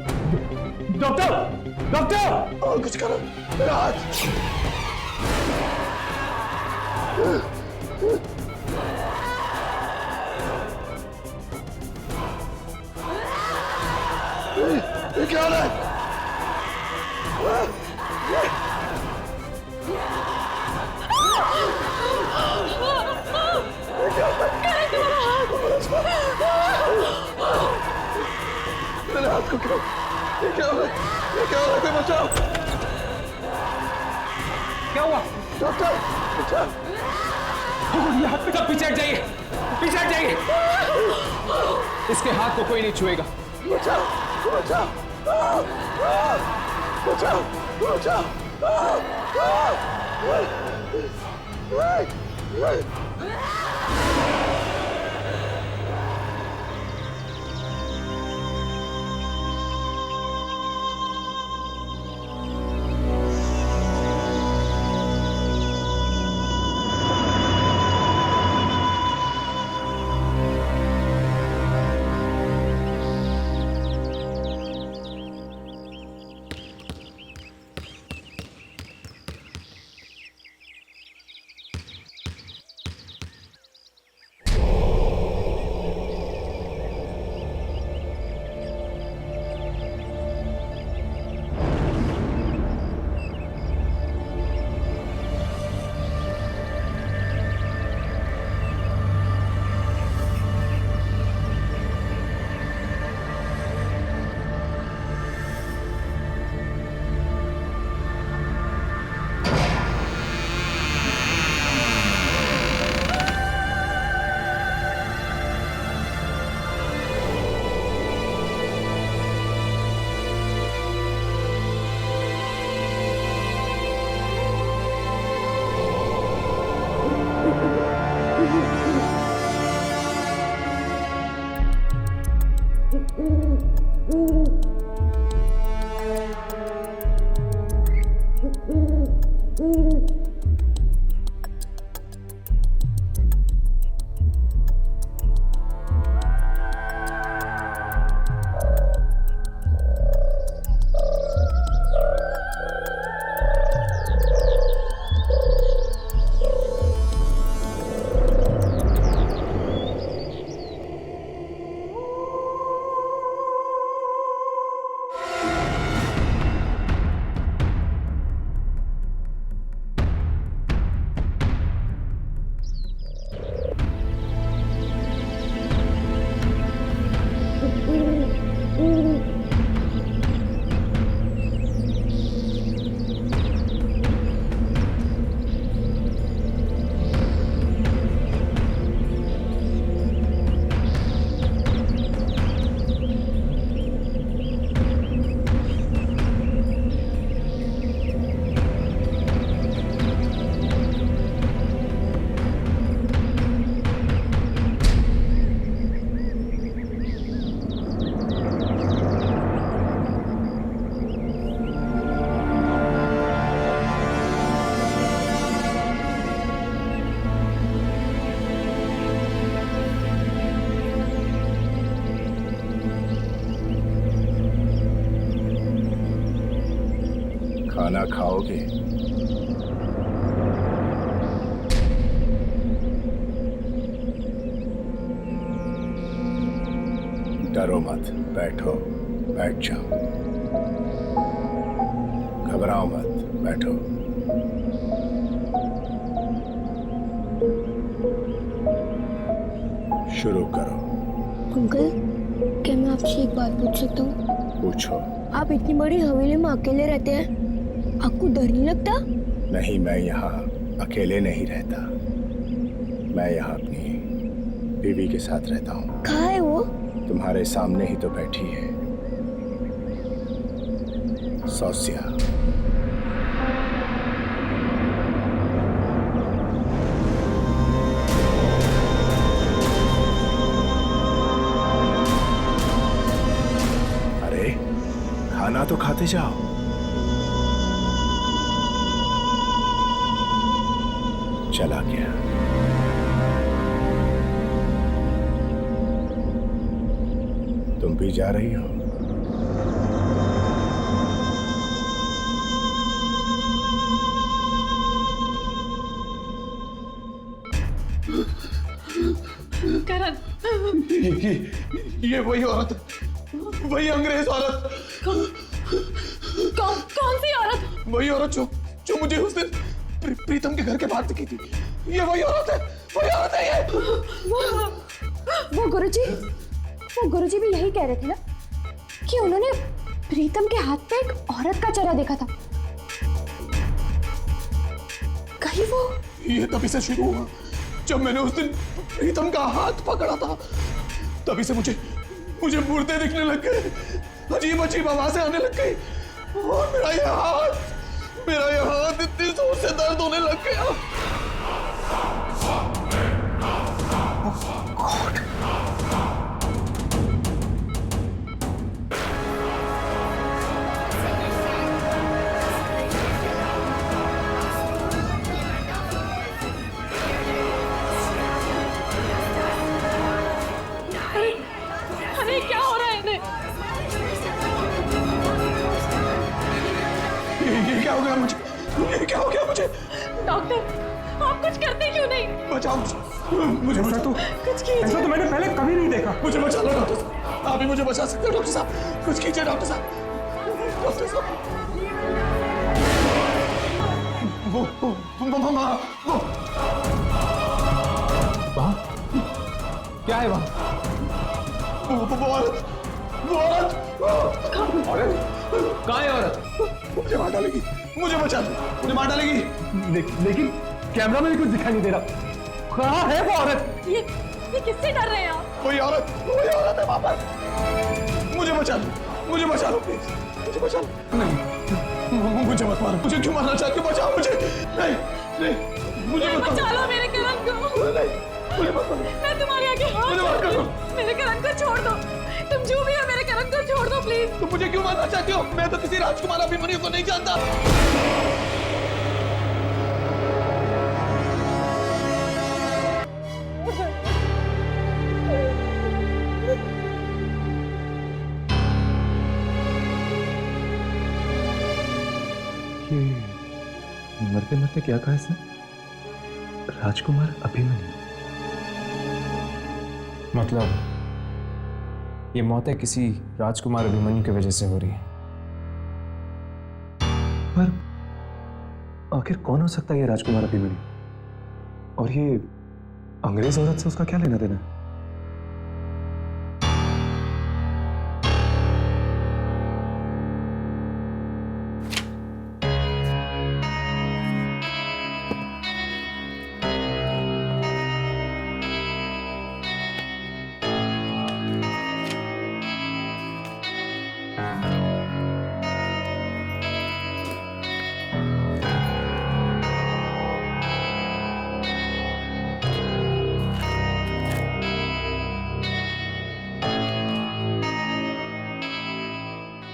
डॉक्टर! डॉक्टर! और कुछ करो, मेरा हाथ। ये क्या हो रहा है? मेरे हाथ को क्यों? ये क्या हो रहा है? ये क्या हो रहा है? कोई बचाओ! क्या हुआ? डॉक्टर! बचाओ! ये हाथ पे, पीछे हट जाइए, पीछे हट जाइए। इसके हाथ को कोई नहीं छुएगा। बचाओ! बचाओ! बचाओ! बचाओ! खाना खाओगे? डरो मत, बैठो, बैठ जाओ। घबराओ मत, बैठो। शुरू करो। अंकल, क्या मैं आपसे एक बात पूछ सकता हूँ? पूछो। आप इतनी बड़ी हवेली में अकेले रहते हैं, आपको डर नहीं लगता? नहीं, मैं यहाँ अकेले नहीं रहता। मैं यहाँ अपनी बीवी के साथ रहता हूँ। कहाँ है वो? तुम्हारे सामने ही तो बैठी है, सौस्या। अरे खाना तो खाते जाओ। चला गया। तुम भी जा रही हो? करण, ये वही औरत, वही अंग्रेज औरत। कौन सी औरत? वही औरत जो मुझे उस दिन प्रीतम के घर के बाहर दिखी थी। ये वही औरत है, वही औरत है ये। वो गुरुजी भी यही कह रहे थे ना कि उन्होंने प्रीतम के हाथ पे एक औरत का चेहरा देखा था। कहीं वो ये तभी से शुरू हुआ जब मैंने उस दिन प्रीतम का हाथ पकड़ा था। तभी से मुझे मुर्दे दिखने लग गए, अजीब अजीब आवाजें आने लग गई और मेरा ये हाथ इतनी जोर से दर्द होने लग गया। अरे क्या हो रहा है इन्हें? ये क्या हो गया मुझे? ये क्या हो गया मुझे? डॉक्टर, आप कुछ करते क्यों नहीं? बचाओ मुझे बचा दो। कुछ कीजिए। ऐसा तो मैंने पहले कभी नहीं देखा। मुझे बचा लो डॉक्टर साहब, आप ही मुझे बचा सकते हो डॉक्टर साहब। कुछ कीजिए डॉक्टर साहब। डॉक्टर साहब, वो क्या है वहाँ? वो औरत कहाँ है औरत? मुझे मार डालेगी, मुझे बचा लो, मुझे मार डालेगी। लेकिन कैमरा में भी कुछ दिखाई नहीं दे रहा। कहाँ है वो औरत? ये किससे डर रहे हैं आप? वही औरत है वापस। मुझे बचा लो प्लीज, मुझे बचा लो। नहीं, मुझे मत मारो, मुझे क्यों मारना चाहते हो? बचाओ मुझे। नहीं, मुझे मत बचा लो मेरे करण को। मुझे मत मारो। मैं तुम्हारे आगे हाथ जोड़ती हूँ, मेरे करण को छोड़ दो। तुम जो भी हो मेरे करण को छोड़ दो प्लीज। तुम मुझे क्यों मारना चाहती हो? मैं तो किसी राजकुमार अभिमन्यु को नहीं जानता। मरते मरते क्या कहा इसने? राजकुमार अभिमन्यु। मतलब ये मौतें किसी राजकुमार अभिमन्यु की वजह से हो रही है। पर आखिर कौन हो सकता है ये राजकुमार अभिमन्यु? और ये अंग्रेज औरत से उसका क्या लेना देना है?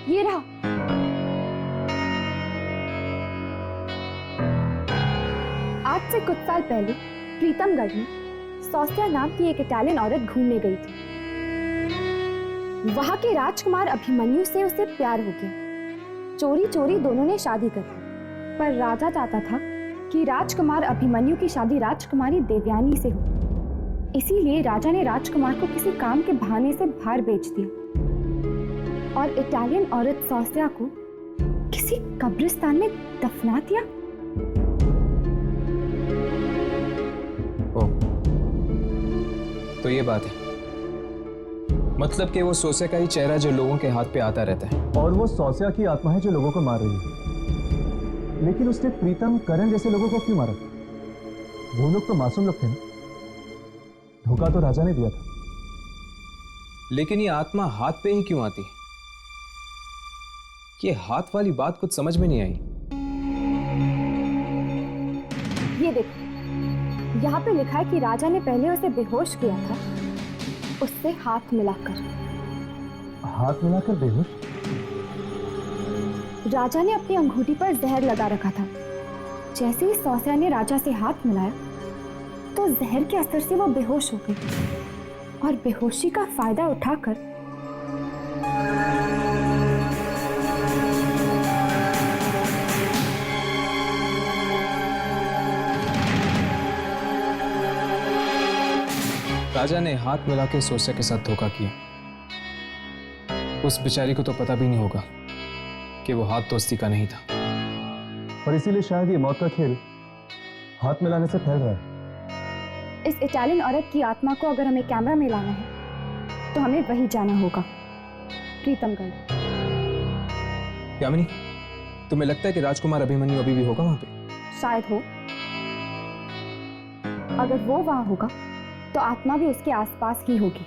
ये रहा। आज से कुछ साल पहले प्रीतमगढ़ में सौस्या नाम की एक इटालियन औरत घूमने गई थी। वहां के राजकुमार अभिमन्यु से उसे प्यार हो गया। चोरी चोरी दोनों ने शादी कर ली। पर राजा चाहता था कि राजकुमार अभिमन्यु की शादी राजकुमारी देवयानी से हो। इसीलिए राजा ने राजकुमार को किसी काम के बहाने से बाहर भेज दिया और इटालियन औरत सौस्या को किसी कब्रिस्तान में दफना दिया। ओ, तो ये बात है, मतलब कि वो सोसिया का ही चेहरा जो लोगों के हाथ पे आता रहता है। और वो सोसिया की आत्मा है जो लोगों को मार रही है। लेकिन उसने प्रीतम, करण जैसे लोगों को क्यों मारा? वो लोग तो मासूम लोग थे ना। धोखा तो राजा ने दिया था। लेकिन ये आत्मा हाथ पे ही क्यों आती है? ये हाथ वाली बात कुछ समझ में नहीं आई। ये देखो, यहाँ पे लिखा है कि राजा ने पहले उसे बेहोश किया था, उससे हाथ मिलाकर। हाथ मिलाकर बेहोश? राजा ने अपनी अंगूठी पर जहर लगा रखा था। जैसे ही सौस्या ने राजा से हाथ मिलाया तो जहर के असर से वो बेहोश हो गई और बेहोशी का फायदा उठाकर राजा ने हाथ मिला के सोसिया के साथ धोखा किया। उस बेचारी को तो पता भी नहीं होगा कि वो हाथ दोस्ती का नहीं था। और इसीलिए शायद ये मौत का खेल हाथ मिलाने से फैल रहा है। इस इटालियन औरत की आत्मा को अगर हमें कैमरा में लाना है तो हमें वही जाना होगा, प्रीतमगढ़। यामिनी, तुम्हें लगता है कि राजकुमार अभिमन्यु अभी भी होगा वहां पे? शायद हो। अगर वो वहां होगा तो आत्मा भी उसके आसपास ही होगी।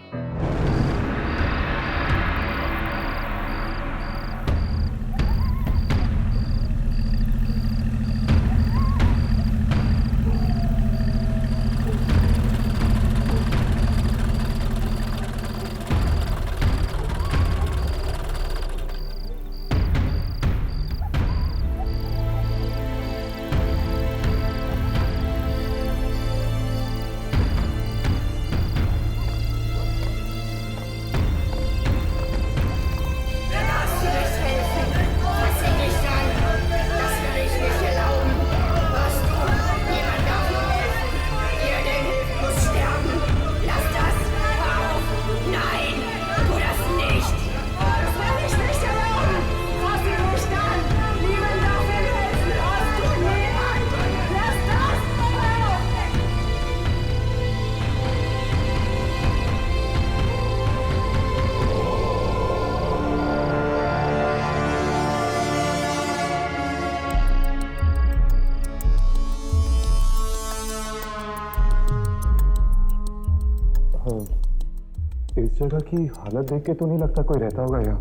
इस जगह की हालत देख के तो नहीं लगता कोई रहता होगा यहाँ।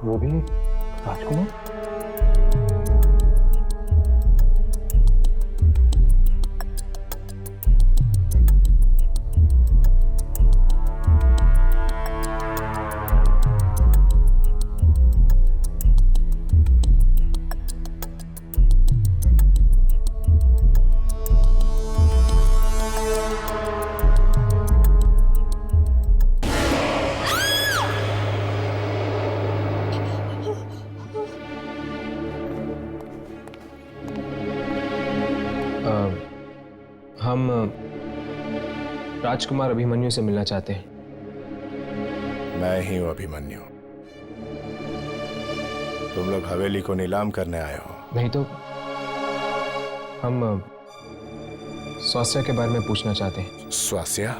वो भी राजकुमार। हम राजकुमार अभिमन्यु से मिलना चाहते हैं। मैं ही हूं अभिमन्यु। तुम लोग हवेली को नीलाम करने आए हो? नहीं तो हम स्वास्या के बारे में पूछना चाहते हैं। स्वास्या?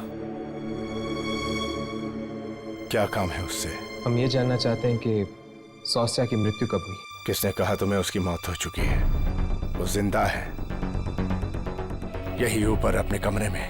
क्या काम है उससे? हम ये जानना चाहते हैं कि स्वास्या की मृत्यु कब हुई। किसने कहा तुम्हें उसकी मौत हो चुकी है? वो जिंदा है, यही ऊपर अपने कमरे में।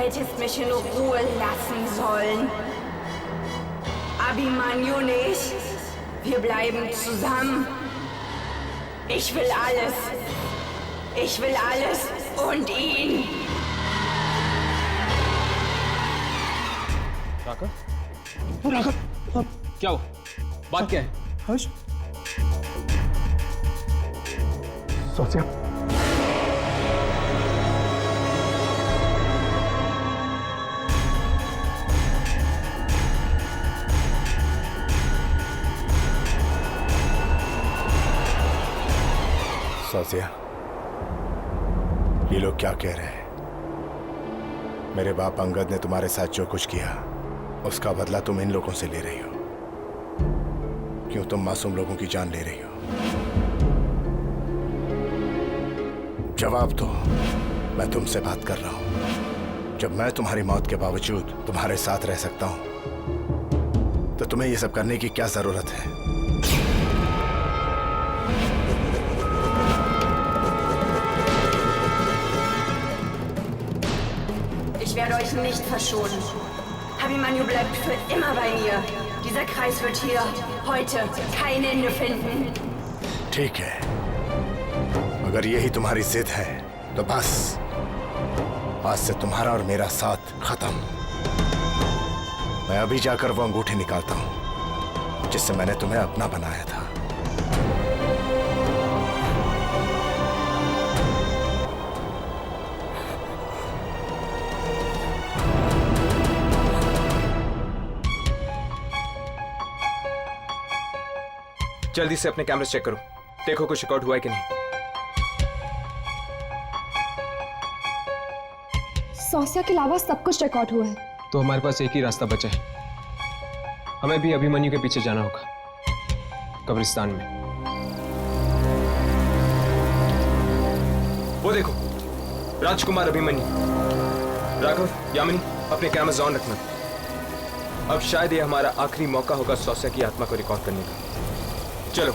hättest mich in Ruhe lassen sollen. Abhimanyu nicht. Wir bleiben zusammen. Ich will alles. Ich will alles und ihn. राका? क्या हुआ? बात क्या है? हर्ष? सोचिए। सोचिया, ये लोग क्या कह रहे हैं? मेरे बाप अंगद ने तुम्हारे साथ जो कुछ किया उसका बदला तुम इन लोगों से ले रही हो। क्यों तुम मासूम लोगों की जान ले रही हो? जवाब दो। मैं तुमसे बात कर रहा हूं। जब मैं तुम्हारी मौत के बावजूद तुम्हारे साथ रह सकता हूं तो तुम्हें यह सब करने की क्या जरूरत है? Ich werde euch nicht verschonen. Abhimanyu bleibt für immer bei mir. Dieser Kreis wird hier heute kein Ende finden. ठीक है, अगर यही तुम्हारी जिद है तो बस आज से तुम्हारा और मेरा साथ खत्म। मैं अभी जाकर वो अंगूठी निकालता हूं जिससे मैंने तुम्हें अपना बनाया था। जल्दी से अपने कैमरे चेक करो, देखो कुछ रिकॉर्ड हुआ है कि नहीं। सौस्या के अलावा सब कुछ रिकॉर्ड हुआ है। तो हमारे पास एक ही रास्ता बचा है, हमें भी अभिमन्यु के पीछे जाना होगा, कब्रिस्तान में। वो देखो, राजकुमार अभिमन्यु। राघव, यामिनी, अपने कैमरास ऑन रखना। अब शायद ये हमारा आखिरी मौका होगा सौस्या की आत्मा को रिकॉर्ड करने का। चलो।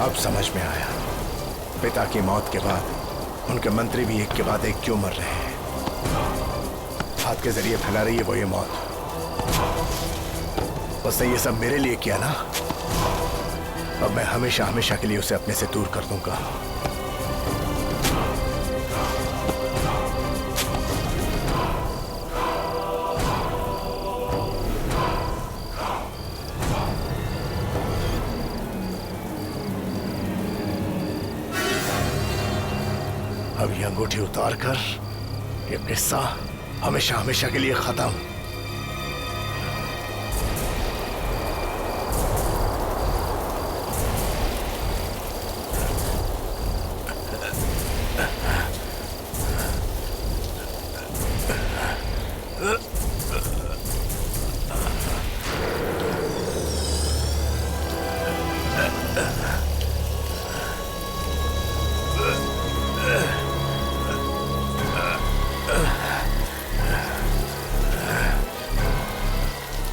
अब समझ में आया, पिता की मौत के बाद उनके मंत्री भी एक के बाद एक क्यों मर रहे हैं। हाथ के जरिए फैला रही है वो ये मौत। उसने ये सब मेरे लिए किया ना, अब मैं हमेशा हमेशा के लिए उसे अपने से दूर कर दूंगा। अब ये अंगूठी उतार कर ये किस्सा हमेशा हमेशा के लिए खत्म।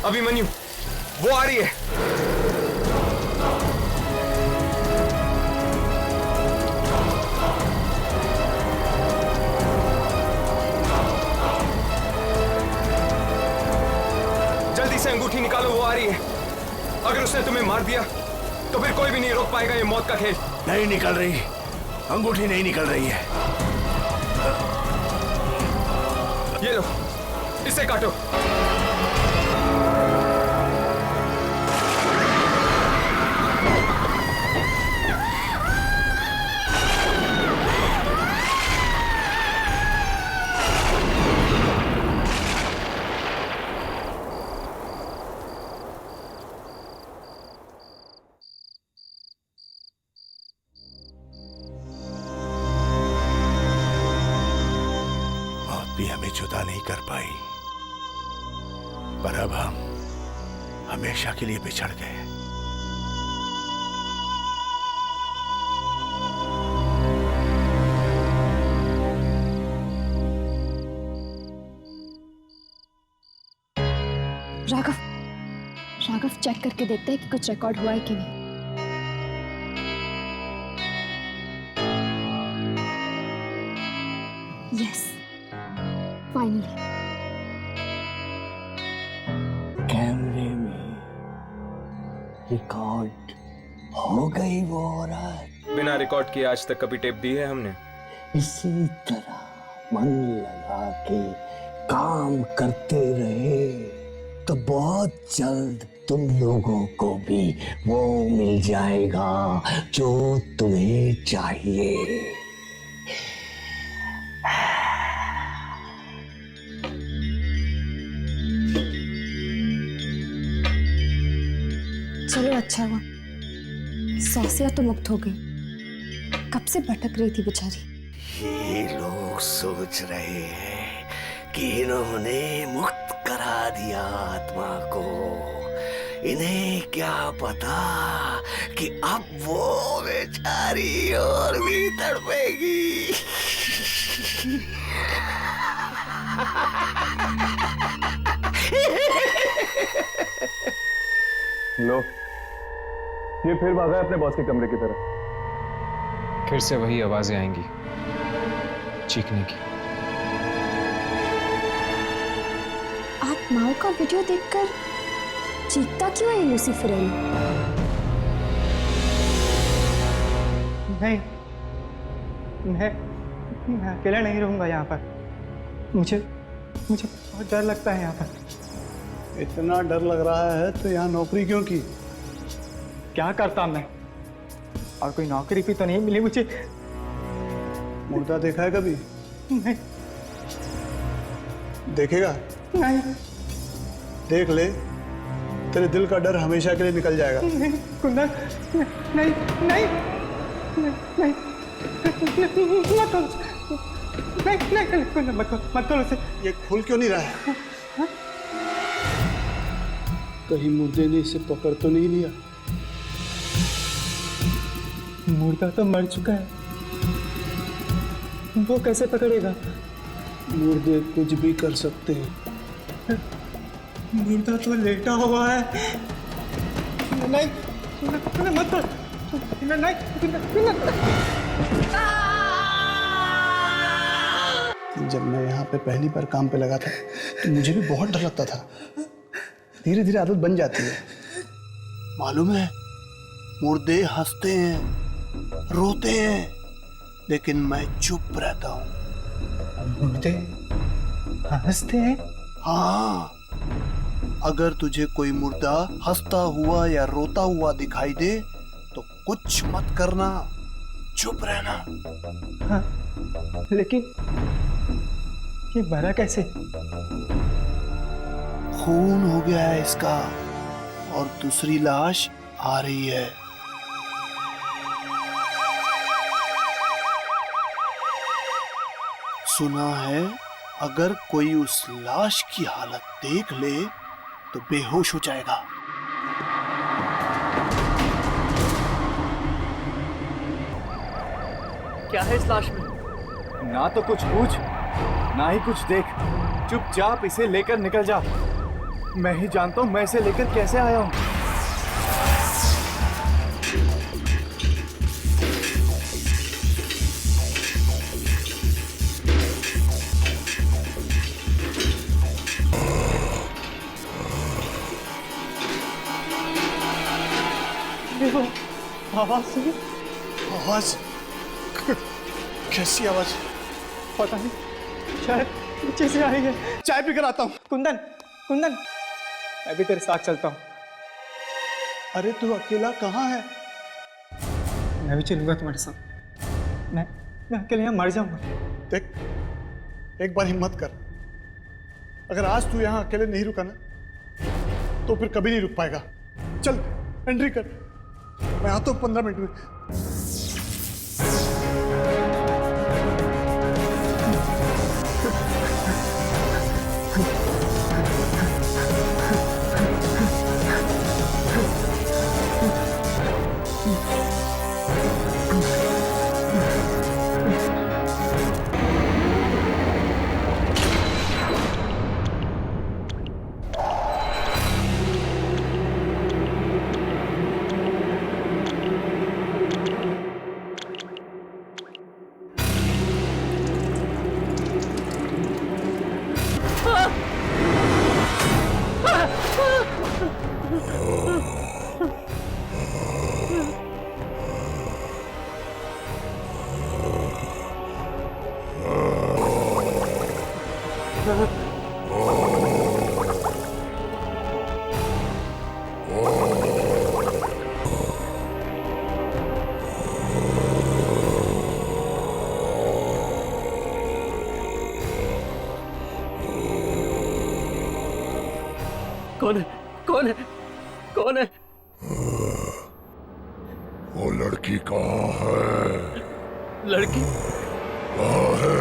अभिमन्यु, वो आ रही है। जल्दी से अंगूठी निकालो, वो आ रही है। अगर उसने तुम्हें मार दिया तो फिर कोई भी नहीं रोक पाएगा ये मौत का खेल। नहीं निकल रही, अंगूठी नहीं निकल रही है। ये लो, इसे काटो। भी हमें जुदा नहीं कर पाई, पर अब हम हमेशा के लिए बिछड़ गए। राघव, राघव चेक करके देखते हैं कि कुछ रिकॉर्ड हुआ है कि नहीं। Yes, finally. कैमरे में रिकॉर्ड हो गई वो औरत। बिना रिकॉर्ड किए आज तक कभी टेप दी है हमने? इसी तरह मन लगा के काम करते रहे तो बहुत जल्द तुम लोगों को भी वो मिल जाएगा जो तुम्हें चाहिए। चलो अच्छा हुआ, सौसिया तो मुक्त हो गई। कब से भटक रही थी बेचारी। ये लोग सोच रहे हैं कि इन्होंने मुक्त करा दिया आत्मा को। इन्हें क्या पता कि अब वो बेचारी और भी तड़पेगी। लो, ये फिर भागा है अपने बॉस के कमरे की तरफ। फिर से वही आवाजें आएंगी चीखने की। माओ का वीडियो देखकर चीखता क्यों है लूसीफर? नहीं, मैं अकेला नहीं रहूंगा यहाँ पर। मुझे बहुत डर लगता है यहाँ पर। इतना डर लग रहा है तो यहाँ नौकरी क्यों की? क्या करता मैं? और कोई नौकरी भी तो नहीं मिली मुझे। मुर्दा देखा है कभी? नहीं। देखेगा? नहीं। देख ले, तेरे दिल का डर हमेशा के लिए निकल जाएगा। नहीं, कुंदन, नहीं, नहीं, नहीं, मत खोल, नहीं, कुंदन, मत खोल उसे। ये खुल क्यों नहीं रहा है? कहीं मुर्दे ने इसे पकड़ तो नहीं लिया? मुर्दा तो मर चुका है, वो कैसे पकड़ेगा? मुर्दे कुछ भी कर सकते हैं। मुर्दा तो लेटा हुआ है। नहीं, मत कर। जब मैं यहाँ पे पहली बार काम पे लगा था तो मुझे भी बहुत डर लगता था। धीरे धीरे आदत बन जाती है। मालूम है, मुर्दे हंसते हैं, रोते हैं, लेकिन मैं चुप रहता हूँ। मुर्दे हंसते हैं? हाँ, अगर तुझे कोई मुर्दा हंसता हुआ या रोता हुआ दिखाई दे तो कुछ मत करना, चुप रहना। हाँ, लेकिन ये मरा कैसे? खून हो गया है इसका और दूसरी लाश आ रही है। सुना है अगर कोई उस लाश की हालत देख ले तो बेहोश हो जाएगा। क्या है इस लाश में? ना तो कुछ पूछ, ना ही कुछ देख। चुपचाप इसे लेकर निकल जा। मैं ही जानता हूं मैं इसे लेकर कैसे आया हूं। आवाज सुनी? आवाज? कैसी आवाज? पता नहीं, शायद नीचे से आई है। चाय पीकर आता हूँ। कुंदन, कुंदन, मैं भी तेरे साथ चलता हूँ। अरे तू अकेला कहाँ है? मैं भी चलूंगा तुम्हारे साथ। मैं अकेले यहाँ मर जाऊंगा। देख, एक बार हिम्मत कर। अगर आज तू यहाँ अकेले नहीं रुका ना तो फिर कभी नहीं रुक पाएगा। चल एंट्री कर, मैं आता हूँ 15 मिनट में। कौन है? कौन है? कौन है? वो लड़की कहाँ है? लड़की कहाँ है?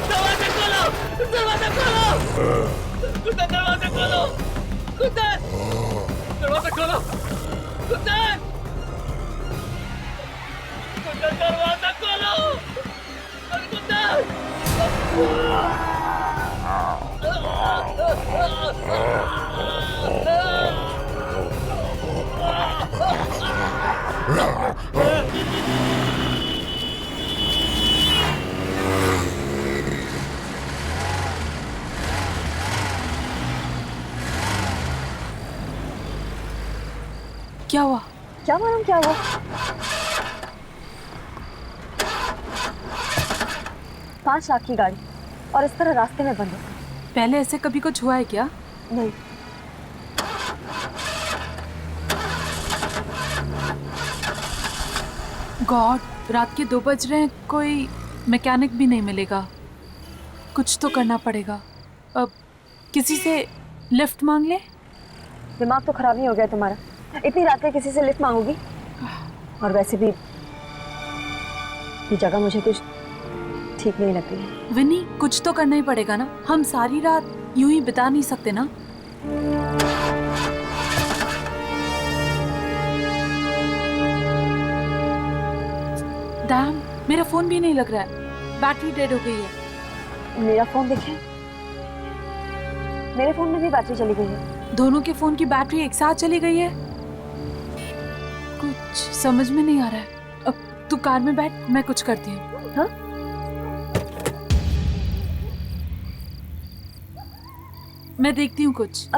दरवाजा खोलो! दरवाजा खोलो! कुत्ता दरवाजा खोलो! कुत्ता दरवाजा खोलो! कुत्ता दरवाजा खोलो! अरे कुत्ता! क्या हुआ? क्या मालूम क्या हुआ? पांच लाख की गाड़ी और इस तरह रास्ते में बंद हो। पहले ऐसे कभी कुछ हुआ है क्या? नहीं। गॉड, रात के 2 बज रहे हैं, कोई मैकेनिक भी नहीं मिलेगा। कुछ तो करना पड़ेगा। अब किसी से लिफ्ट मांग ले। दिमाग तो खराब नहीं हो गया तुम्हारा? इतनी रात में किसी से लिफ्ट मांगोगी? और वैसे भी ये जगह मुझे कुछ ठीक नहीं लगती है। विनी, कुछ तो करना ही पड़ेगा ना। हम सारी रात यूं ही बिता नहीं सकते ना। डैम, मेरा फोन भी नहीं लग रहा है। बैटरी डेड हो गई है। मेरा फोन देखें। मेरे फोन में भी बैटरी चली गई है। दोनों के फोन की बैटरी एक साथ चली गई है। कुछ समझ में नहीं आ रहा है। अब तू कार में बैठ, मैं कुछ करती हूँ। हाँ? मैं देखती हूँ कुछ।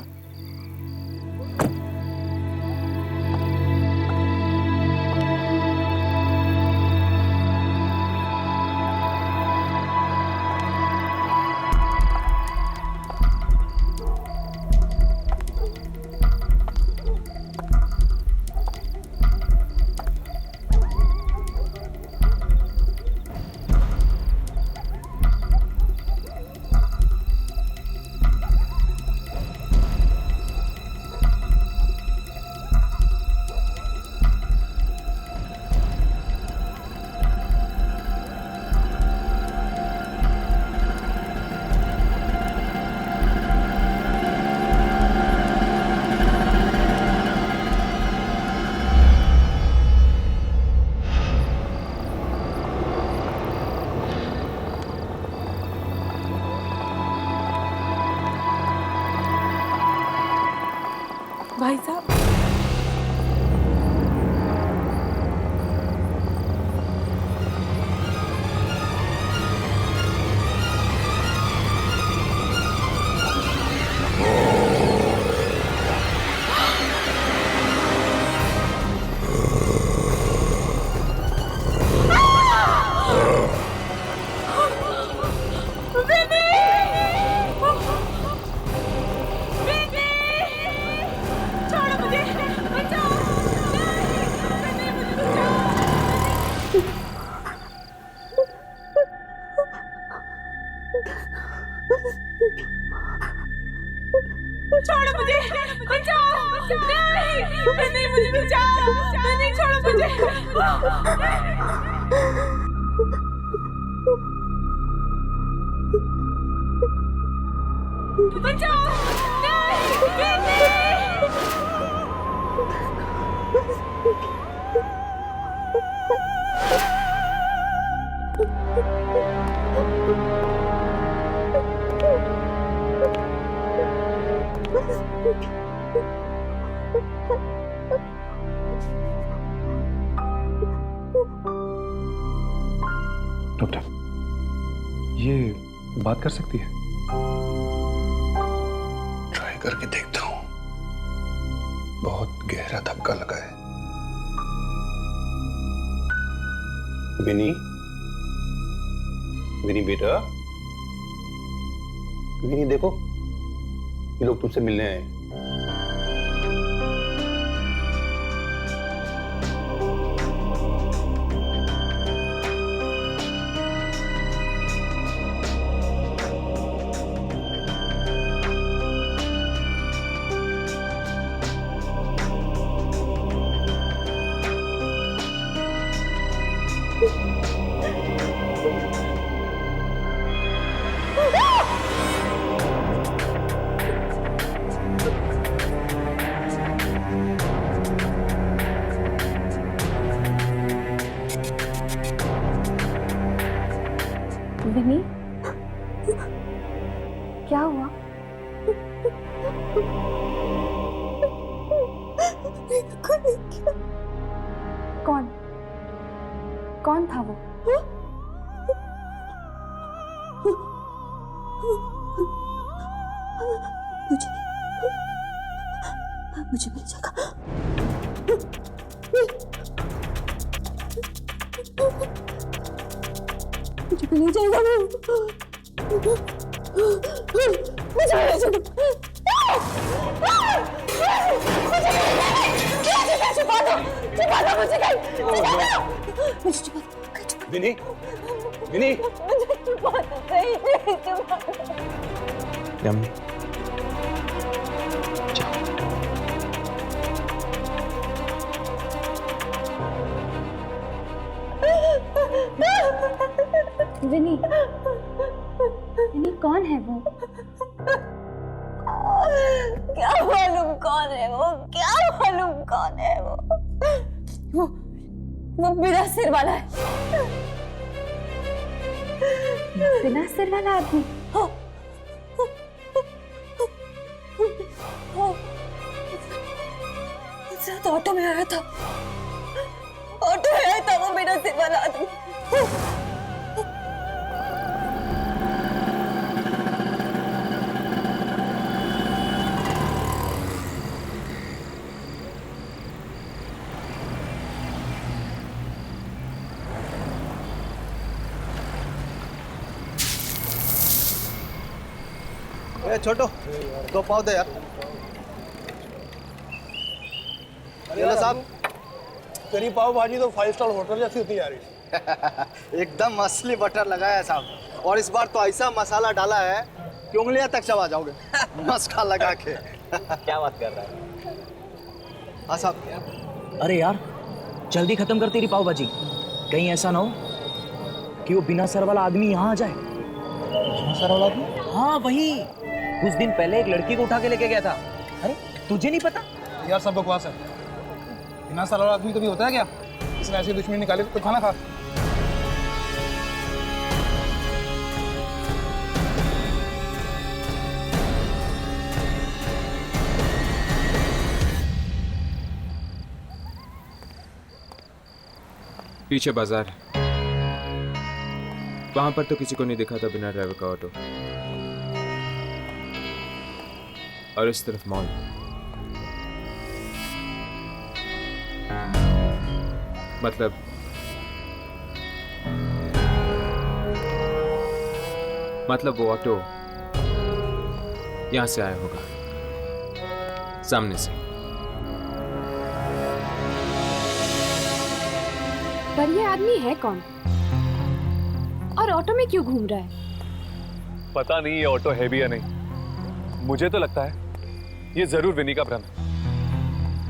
भाई साहब, छोड़ो मुझे, बचाओ, नहीं, मुझे बचाओ, नहीं, छोड़ो मुझे। बचाओ, नहीं। डॉक्टर, ये बात कर सकती है? ट्राई करके देखता हूं। बहुत गहरा धक्का लगा है। विनी, विनी बेटा, विनी देखो, ये लोग तुमसे मिलने आए। विनी, क्या हुआ? कौन कौन था वो? मुझे मिल जाएगा। मुझे मिल जाएगा। विनी, विनी, यामिनी, विनी, विनी कौन है वो? क्या मालूम कौन है वो? क्या मालूम कौन है वो? वो बिना सिर वाला है। बिना सिर वाला आदमी? तो ऑटो में आया था, ऑटो में आया था वो बिना सिर वाला आदमी। छोटो, 2 पाव दे यार। ये साहब, तेरी पाव भाजी तो 5 स्टार होटल जैसी होती जा रही। एकदम असली बटर लगाया है साहब, और इस बार तो ऐसा मसाला डाला है कि उंगलियां तक चबा जाओगे मस्का लगा के। क्या बात कर रहा है? हाँ साहब। अरे यार, जल्दी खत्म कर तेरी पाव भाजी, कहीं ऐसा ना हो कि वो बिना सर वाला आदमी यहाँ आ जाए। बिना सर वाला आदमी? हाँ वही, कुछ दिन पहले एक लड़की को उठा के लेके गया था। अरे तुझे नहीं पता? यार सब बकवास है। बिना सर वाला आदमी कभी होता है क्या? इसने ऐसी दुश्मनी निकाली तो खाना खा। पीछे बाजार है, वहां पर तो किसी को नहीं दिखा था बिना ड्राइवर का ऑटो। और इस तरफ मॉल। मतलब वो ऑटो यहां से आया होगा, सामने से। पर ये आदमी है कौन? और ऑटो में क्यों घूम रहा है? पता नहीं ये ऑटो है भी या नहीं। मुझे तो लगता है ये जरूर विनी का भ्रम है।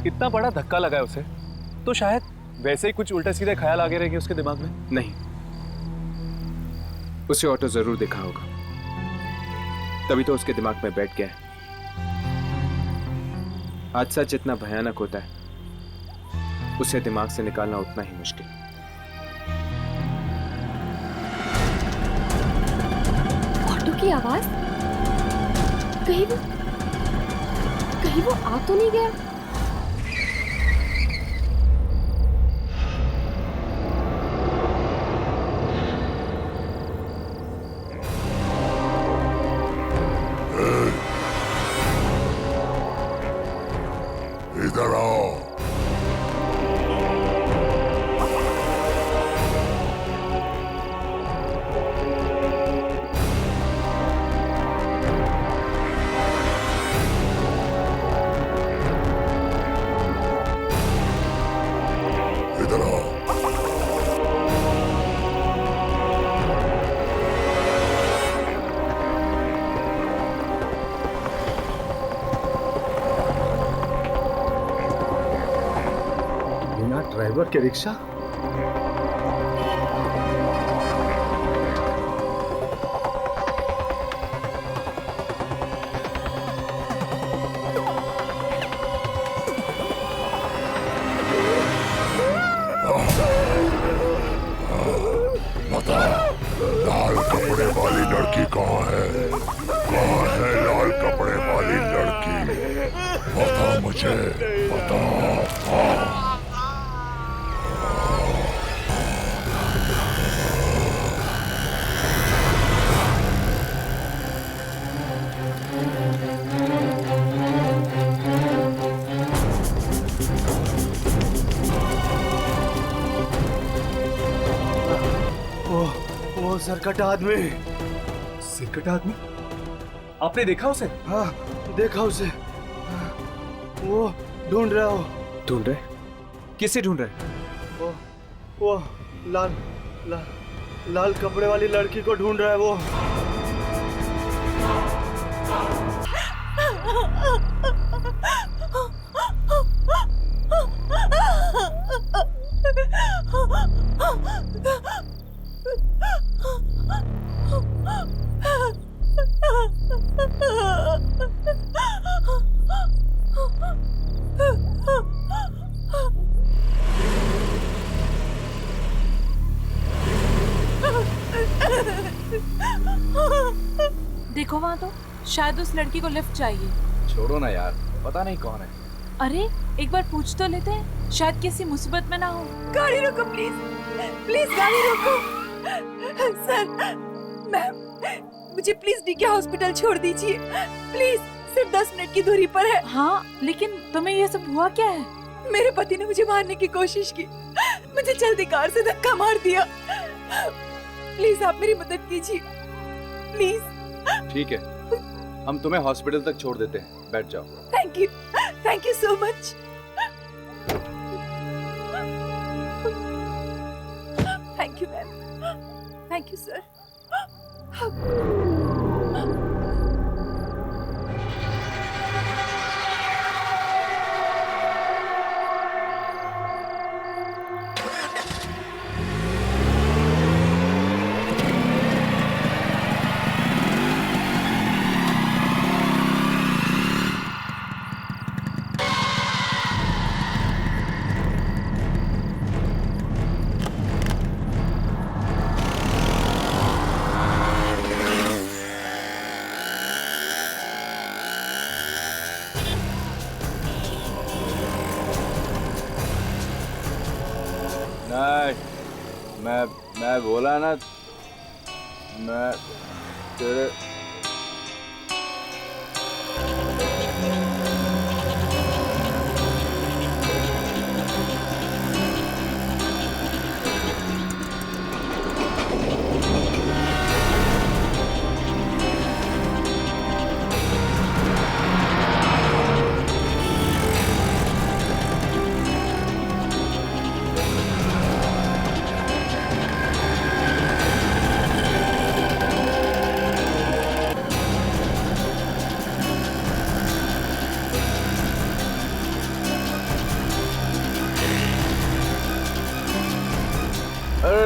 इतना बड़ा धक्का लगा है उसे, तो शायद वैसे ही कुछ उल्टे सीधे ख्याल आगे रहेंगे उसके दिमाग में। नहीं, उसे ऑटो जरूर देखा होगा, तभी तो उसके दिमाग में बैठ गया है। हादसा जितना भयानक होता है, उसे दिमाग से निकालना उतना ही मुश्किल। ऑटो की आवाज? कहीं वो आ तो नहीं गया? इधर आओ। ड्राइवर के रिक्शा? बता, लाल कपड़े वाली लड़की कहाँ है? कहाँ है लाल कपड़े वाली लड़की? बता मुझे, बता। वो सरकट आदमी। सिरकट आदमी? आपने देखा उसे? हाँ, देखा उसे। वो ढूंढ रहा हो। ढूंढ रहे? किसे ढूंढ रहे? वो लाल कपड़े वाली लड़की को ढूंढ रहा है वो। देखो वहां तो शायद उस लड़की को लिफ्ट चाहिए। छोड़ो ना यार, पता नहीं कौन है। अरे एक बार पूछ तो लेते हैं, शायद किसी मुसीबत में ना हो। गाड़ी रोको प्लीज, प्लीज गाड़ी रोको। सर, मैम, मुझे प्लीज डीके हॉस्पिटल छोड़ दीजिए प्लीज। सिर्फ 10 मिनट की दूरी पर है। हाँ, लेकिन तुम्हें ये सब हुआ क्या है? मेरे पति ने मुझे मारने की कोशिश की, मुझे जल्दी कार से धक्का मार दिया। प्लीज आप मेरी मदद कीजिए प्लीज। ठीक है, हम तुम्हें हॉस्पिटल तक छोड़ देते हैं, बैठ जाओ। Thank you so much. Thank you ma'am, thank you sir. मैं बोला ना, मैं तेरे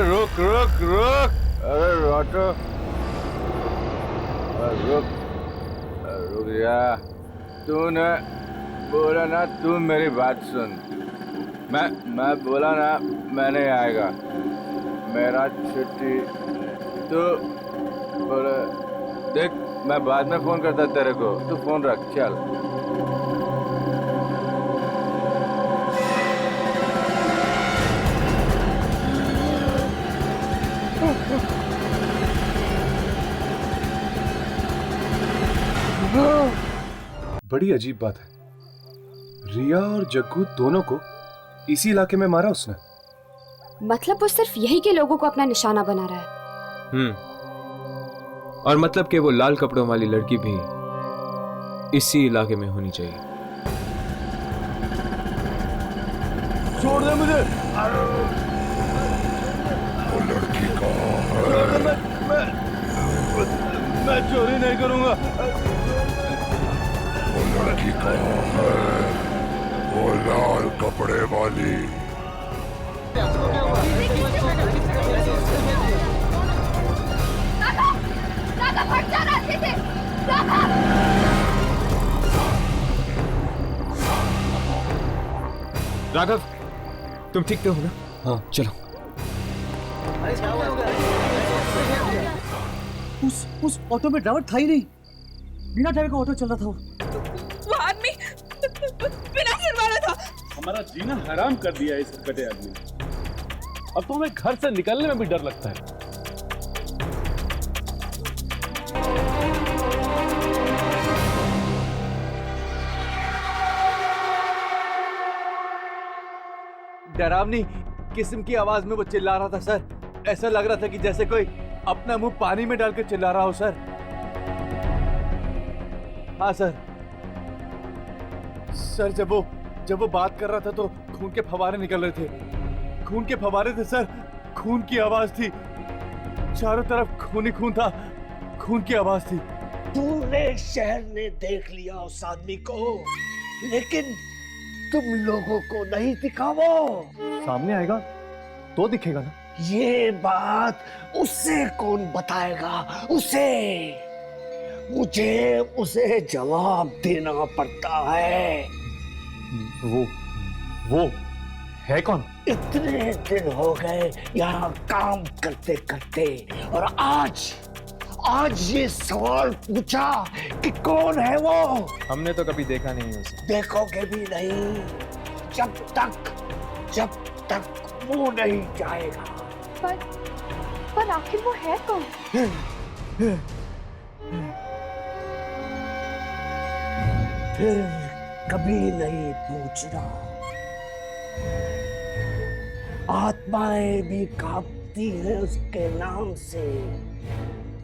रुक। अरे ऑटो, रुक जा। तूने बोला ना, तू मेरी बात सुन। मैं बोला ना, मैं नहीं आएगा। मेरा छुट्टी तू बोले। देख, मैं बाद में फोन करता तेरे को, तू फोन रख। चल। बड़ी अजीब बात है, रिया और जग्गू दोनों को इसी इलाके में मारा उसने। मतलब वो सिर्फ यही के लोगों को अपना निशाना बना रहा है। और मतलब कि वो लाल कपड़ों वाली लड़की भी इसी इलाके में होनी चाहिए। छोड़ दे मुझे। वो लड़की कहाँ है? मैं चोरी नहीं करूंगा। वो लड़की कहाँ है? वो लाल कपड़े वाली राघव, तुम ठीक तो हो ना? हाँ चलो। उस ऑटो में ड्राइवर था ही नहीं, बिना ड्राइवर का ऑटो चल रहा था। वो आदमी बिना सिर वाला था। हमारा जीना हराम कर दिया इस कटे आदमी ने। अब तो हमें घर से निकलने में भी डर लगता है। डरावनी किस्म की आवाज में वो चिल्ला रहा था सर। ऐसा लग रहा था कि जैसे कोई अपना मुंह पानी में डालकर चिल्ला रहा हो सर। हाँ सर। सर जब वो बात कर रहा था तो खून के फव्वारे निकल रहे थे। खून के फव्वारे थे सर। खून की आवाज थी। चारों तरफ खून ही खून था। खून की आवाज थी। पूरे शहर ने देख लिया उस आदमी को, लेकिन तुम लोगों को नहीं दिखा वो। सामने आएगा तो दिखेगा ना। ये बात उसे कौन बताएगा? उसे, मुझे उसे जवाब देना पड़ता है। वो है कौन? इतने दिन हो गए यहाँ काम करते करते, और आज ये सवाल पूछा कि कौन है वो। हमने तो कभी देखा नहीं उसे। देखोगे भी नहीं जब तक वो नहीं जाएगा। पर आखिर वो है कौन? फिर कभी नहीं पूछना। आत्माएं भी कांपती हैं उसके नाम से।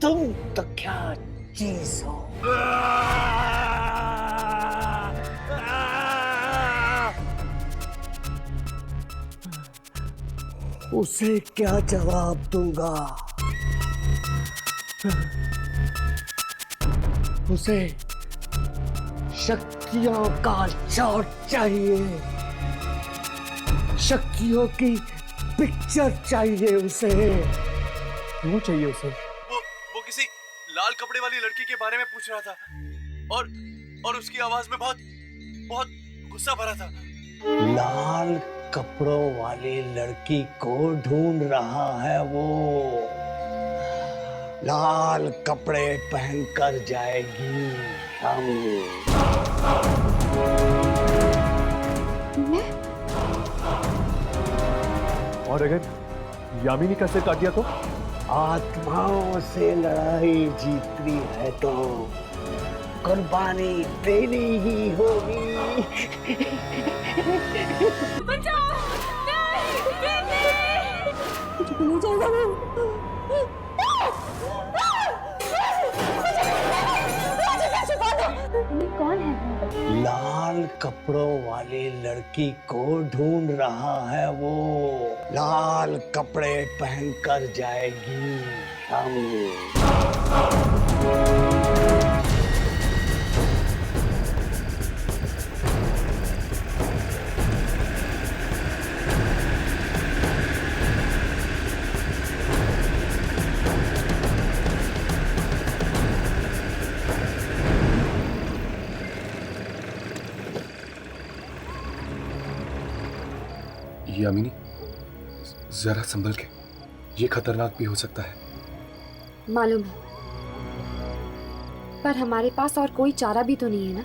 तुम तो क्या चीज हो? उसे क्या जवाब दूंगा? उसे शक्तियों का शॉट चाहिए। शक्तियों की पिक्चर चाहिए उसे। क्यों चाहिए उसे? वो किसी लाल कपड़े वाली लड़की के बारे में पूछ रहा था, और उसकी आवाज में बहुत गुस्सा भरा था। लाल कपड़ों वाली लड़की को ढूंढ रहा है वो। लाल कपड़े पहनकर जाएगी शामी। और अगर यामिनी का सिर काट दिया तो? आत्माओं से लड़ाई जीतनी है तो कुर्बानी देनी ही होगी। बचाओ! कौन है? लाल कपड़ों वाली लड़की को ढूंढ रहा है वो। लाल कपड़े पहनकर जाएगी शामी। यामिनी, जरा संभल के, ये खतरनाक भी हो सकता है। मालूम है, पर हमारे पास और कोई चारा भी तो नहीं है ना।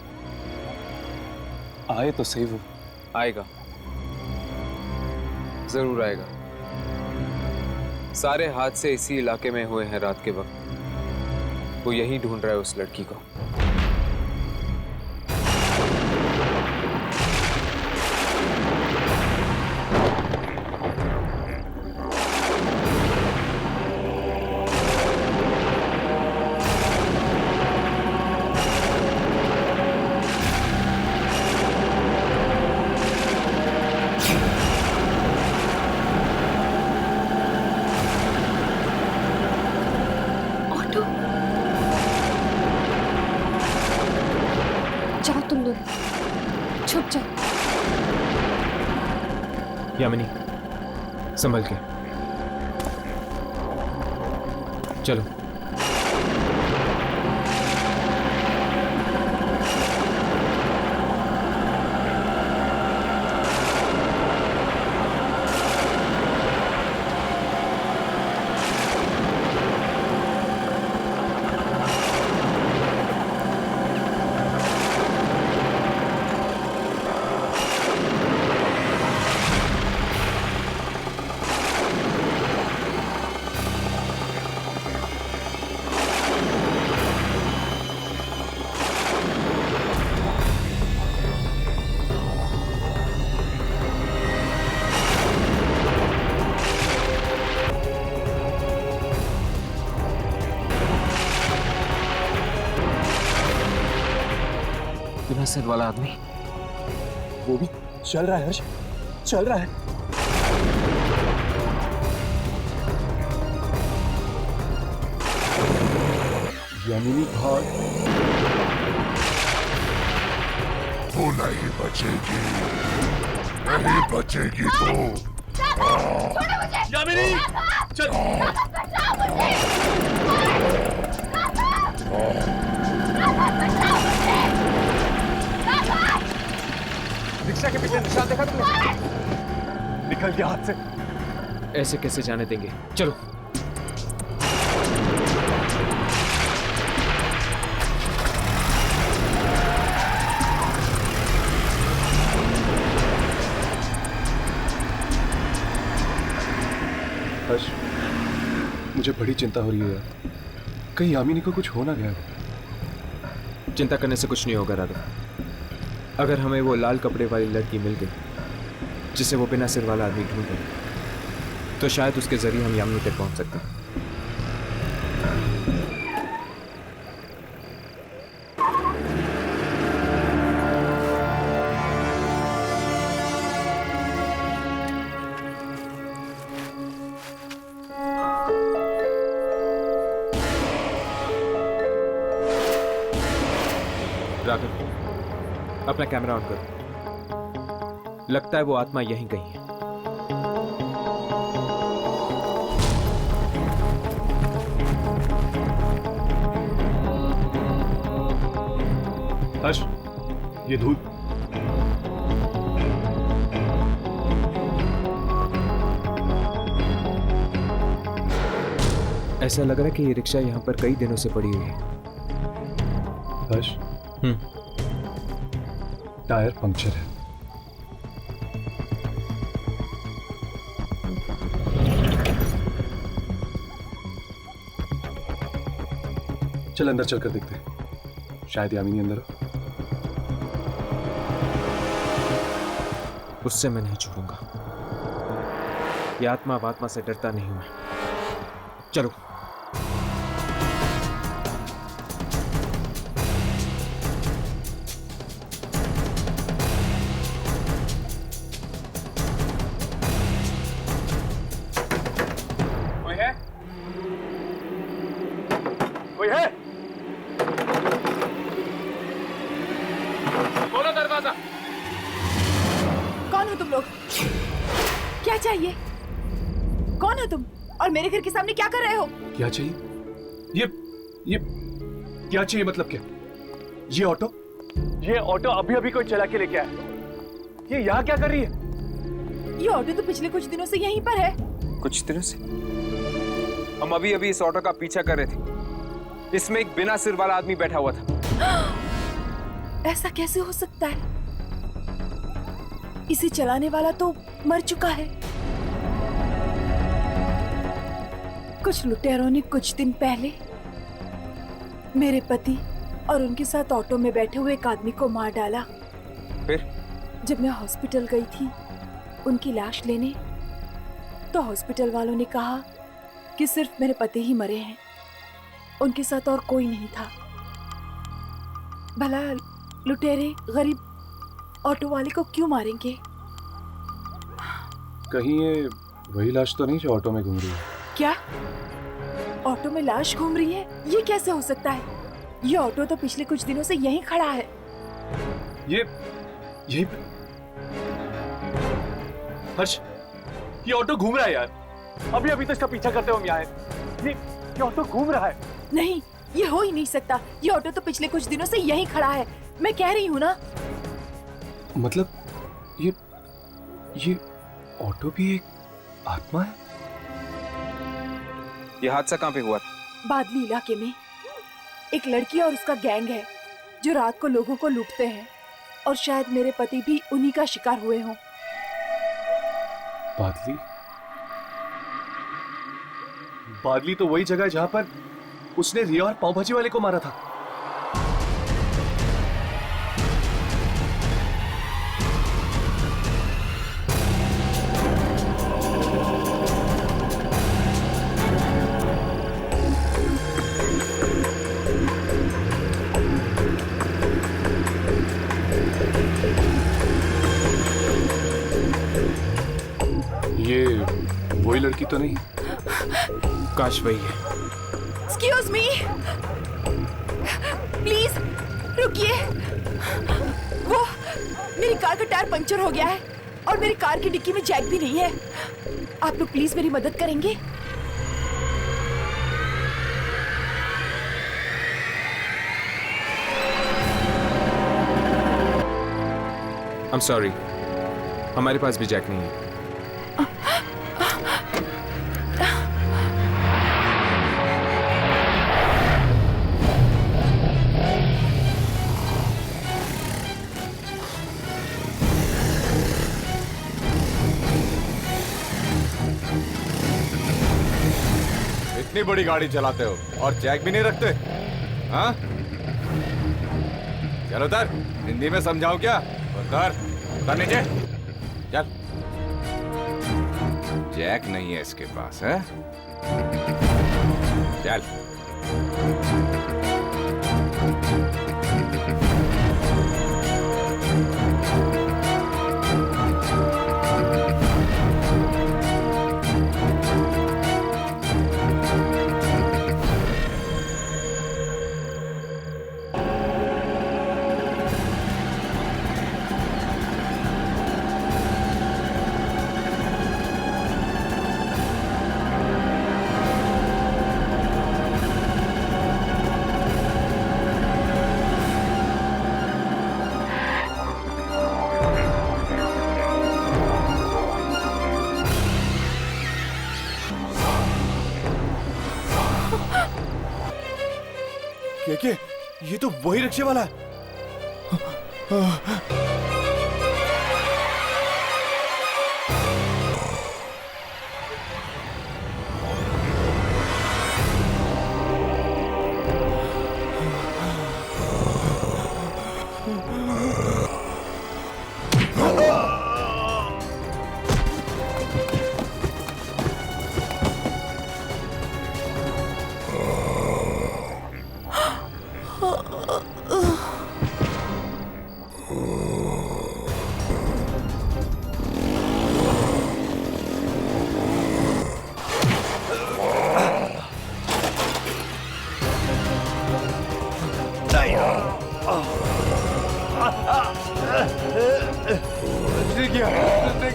आए तो सही वो। आएगा, जरूर आएगा। सारे हादसे इसी इलाके में हुए हैं रात के वक्त। वो यही ढूंढ रहा है उस लड़की को। छुप जाओ। यामिनी, संभल के चलो। सिर वाला आदमी वो भी चल रहा है हर्ष, चल रहा है। यामिनी भाग, वो नहीं बचेगी, नहीं बचेगी तो। यामिनी चल। रिक्शा के पीछे निशान देखा तुमने? निकल गया हाथ से। ऐसे कैसे जाने देंगे? चलो। हर्ष, मुझे बड़ी चिंता हो रही है यार, कहीं यामिनी को कुछ हो ना गया। चिंता करने से कुछ नहीं होगा राघव। अगर हमें वो लाल कपड़े वाली लड़की मिल गई जिसे वो बिना सिर वाला आदमी ढूंढ रहे, तो शायद उसके जरिए हम यामिनी तक पहुंच सकते हैं। राघव, अपना कैमरा ऑन करो। लगता है वो आत्मा यहीं कहीं है। हर्ष, ये धूल। ऐसा लग रहा है कि ये रिक्शा यहाँ पर कई दिनों से पड़ी हुई है। हर्ष, टायर पंक्चर है। चल अंदर चलकर देखते हैं, शायद यामिनी अंदर हो। उससे मैं नहीं छोड़ूंगा। ये आत्मा वात्मा से डरता नहीं हूं मैं। चलो। कोई है? कोई है? खोलो दरवाजा। कौन हो तुम लोग? क्या चाहिए? कौन हो तुम और मेरे घर के सामने क्या कर रहे हो? क्या चाहिए? ये क्या चाहिए? मतलब क्या? ये ऑटो? ये ऑटो अभी अभी कोई चला के लेके आया। ये यहाँ क्या कर रही है? ये ऑटो तो पिछले कुछ दिनों से यहीं पर है। कुछ दिनों से? हम अभी अभी इस ऑटो का पीछा कर रहे थे। इसमें एक बिना सिर वाला आदमी बैठा हुआ था। ऐसा कैसे हो सकता है? इसे चलाने वाला तो मर चुका है। कुछ लुटेरों ने कुछ दिन पहले मेरे पति और उनके साथ ऑटो में बैठे हुए एक आदमी को मार डाला। फिर जब मैं हॉस्पिटल गई थी उनकी लाश लेने, तो हॉस्पिटल वालों ने कहा कि सिर्फ मेरे पति ही मरे हैं, उनके साथ और कोई नहीं था। भला लुटेरे गरीब ऑटो वाले को क्यों मारेंगे? कहीं ये वही लाश तो नहीं जो ऑटो में घूम रही है? क्या ऑटो में लाश घूम रही है? ये कैसे हो सकता है? ये ऑटो तो पिछले कुछ दिनों से यहीं खड़ा है। यही पे? हर्ष, ये ऑटो घूम रहा है यार। अभी अभी तो इसका पीछा करते हुए हम यहाँ आए। ये ऑटो घूम रहा है। नहीं, ये हो ही नहीं सकता। ये ऑटो तो पिछले कुछ दिनों से यहीं खड़ा है। मैं कह रही हूँ ना। मतलब ये ऑटो भी एक आत्मा है? ये हादसा कहाँ पे हुआ? बादली इलाके में एक लड़की और उसका गैंग है जो रात को लोगों को लूटते हैं, और शायद मेरे पति भी उन्हीं का शिकार हुए हों। बादली तो वही जगह है जहां पर उसने रिया और पाव भाजी वाले को मारा था। लड़की तो नहीं? काश वही है। एक्सक्यूज मी, प्लीज रुकिए। वो मेरी कार का टायर पंचर हो गया है और मेरी कार की डिक्की में जैक भी नहीं है। आप लोग प्लीज मेरी मदद करेंगे? I'm sorry, हमारे पास भी जैक नहीं है। इतनी बड़ी गाड़ी चलाते हो और जैक भी नहीं रखते? हाँ? चलो उतर, हिंदी में समझाऊं क्या? उतर नीचे चल। जैक नहीं है इसके पास, है? चल। ये तो वही रिक्शे वाला है।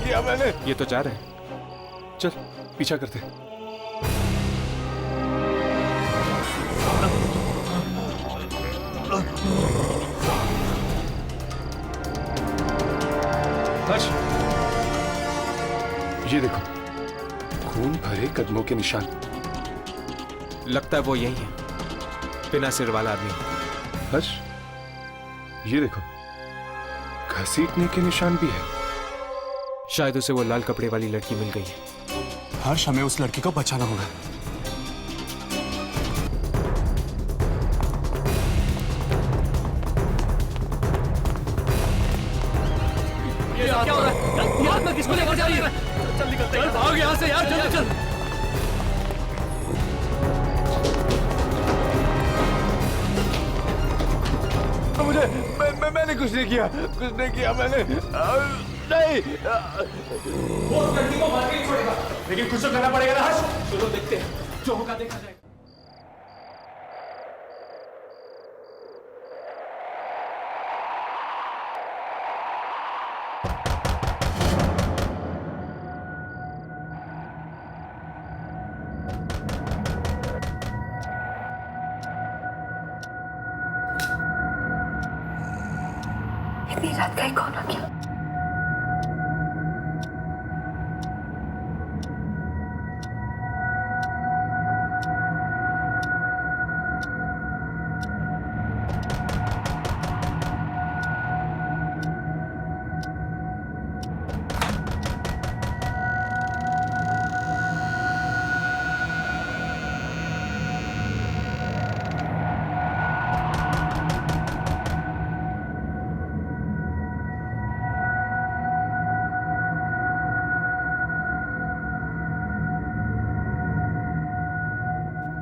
किया मैंने। ये तो जा रहे हैं। चल पीछा करते। हर्ष, ये देखो, खून भरे कदमों के निशान। लगता है वो यही है, बिना सिर वाला आदमी। हर्ष, ये देखो, घसीटने के निशान भी है। शायद उसे वो लाल कपड़े वाली लड़की मिल गई है। हर्ष, हमें उस लड़की को बचाना होगा। ये क्या हो रहा है? यार मैं किसको लेकर जा रही है? चल निकलते हैं। भाग यहाँ से यार, जल्दी चल। मुझे मैंने कुछ नहीं किया, कुछ नहीं किया मैंने। नहीं, वो लड़की को मार के नहीं छोड़ेगा, लेकिन कुछ तो करना पड़ेगा ना हर्ष। चलो देखते हैं, जो होगा देखा जाएगा। इतनी रात का कौन हो गया?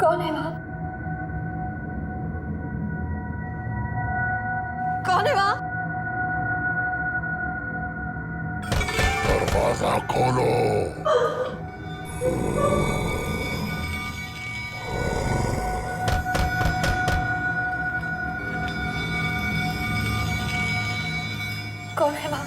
कौन है वहां? कौन है वहां? दरवाजा खोलो। कौन है वहाँ?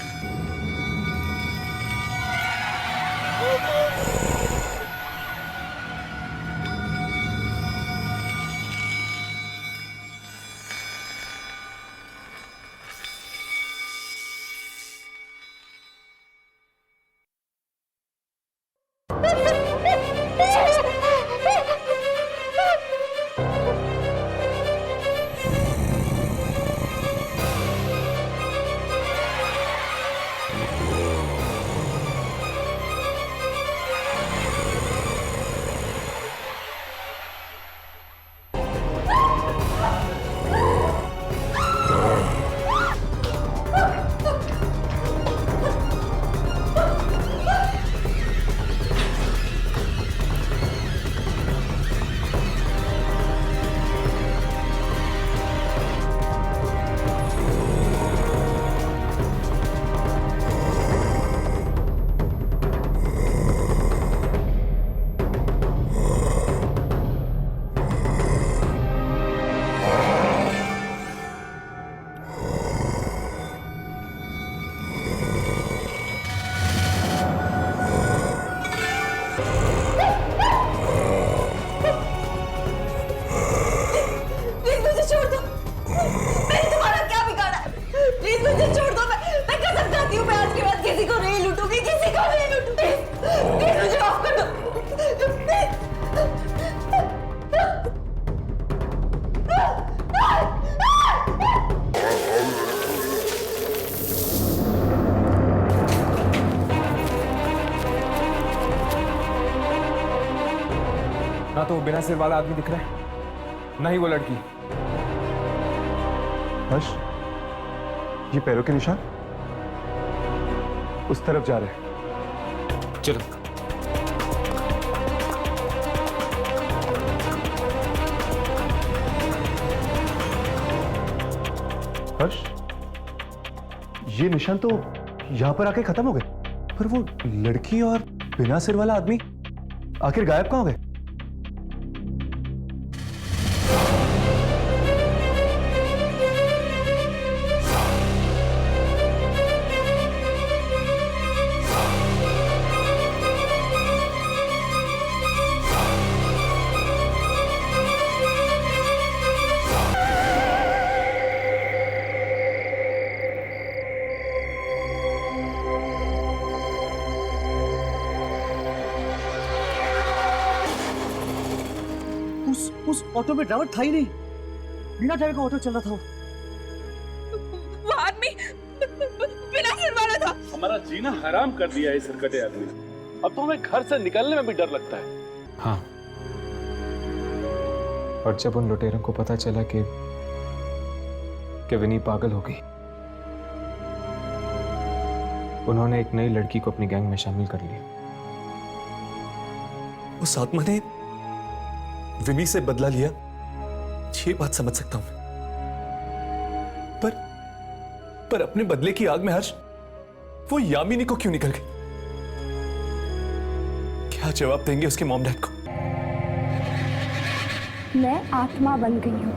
ना तो वो बिना सिर वाला आदमी दिख रहा है, ना ही वो लड़की। हर्ष, ये पैरों के निशान उस तरफ जा रहे हैं। चलो। हर्ष, ये निशान तो यहां पर आके खत्म हो गए, पर वो लड़की और बिना सिर वाला आदमी आखिर गायब कहां हो गए? उस ऑटो में ड्राइवर था ही नहीं, बिना ड्राइवर का ऑटो चल रहा था। वो आदमी बिना सिर वाला था। हमारा जीना हराम कर दिया है इस हरकते आदमी। अब तो हमें घर से निकलने में भी डर लगता है। हाँ, और जब उन लुटेरों को पता चला कि विनी पागल हो गई, उन्होंने एक नई लड़की को अपनी गैंग में शामिल कर लिया। उस आत्मा ने विनी से बदला लिया, ये बात समझ सकता हूं, पर अपने बदले की आग में हर्ष वो यामिनी को क्यों निकल गई? क्या जवाब देंगे उसके मॉम डैड को? मैं आत्मा बन गई हूँ।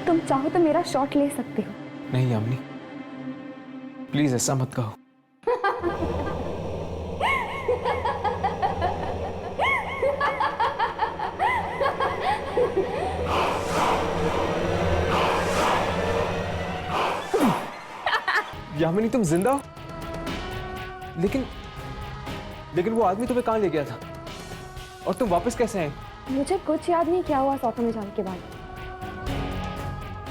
तुम चाहो तो मेरा शॉट ले सकते हो। नहीं यामिनी, प्लीज ऐसा मत कहो। यामिनी, तुम जिंदा हो? लेकिन वो आदमी तुम्हें कहां ले गया था और तुम वापस कैसे आए? मुझे कुछ याद नहीं क्या हुआ ऑटो में जाने के बाद।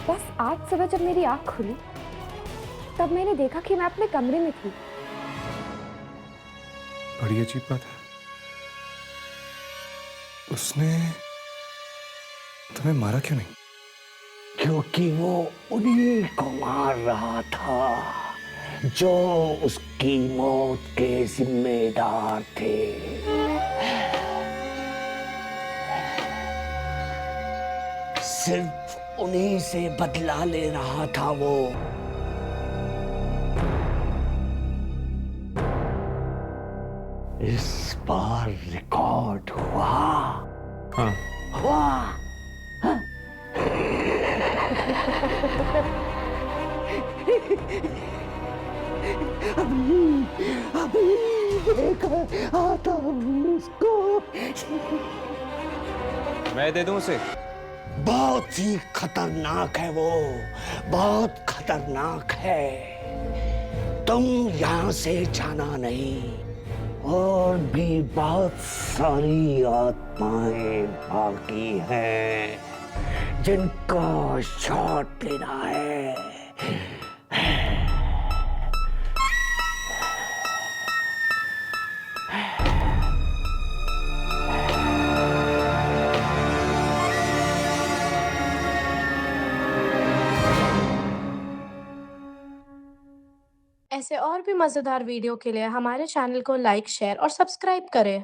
बस आज सुबह जब मेरी आंख खुली तब मैंने देखा कि मैं अपने कमरे में थी। बड़ी अजीब बात है, उसने तुम्हें मारा क्यों नहीं? क्योंकि वो उन्हीं को मार रहा था जो उसकी मौत के जिम्मेदार थे। सिर्फ उन्हीं से बदला ले रहा था वो। इस बार रिकॉर्ड हुआ। हाँ हुआ। अभी लेकर आता हूँ उसको। मैं दे दूं उसे? बहुत ही खतरनाक है वो, बहुत खतरनाक है। तुम यहाँ से जाना नहीं। और भी बहुत सारी आत्माएं बाकी हैं जिनका शॉट लेना है। ऐसे और भी मज़ेदार वीडियो के लिए हमारे चैनल को लाइक, शेयर और सब्सक्राइब करें।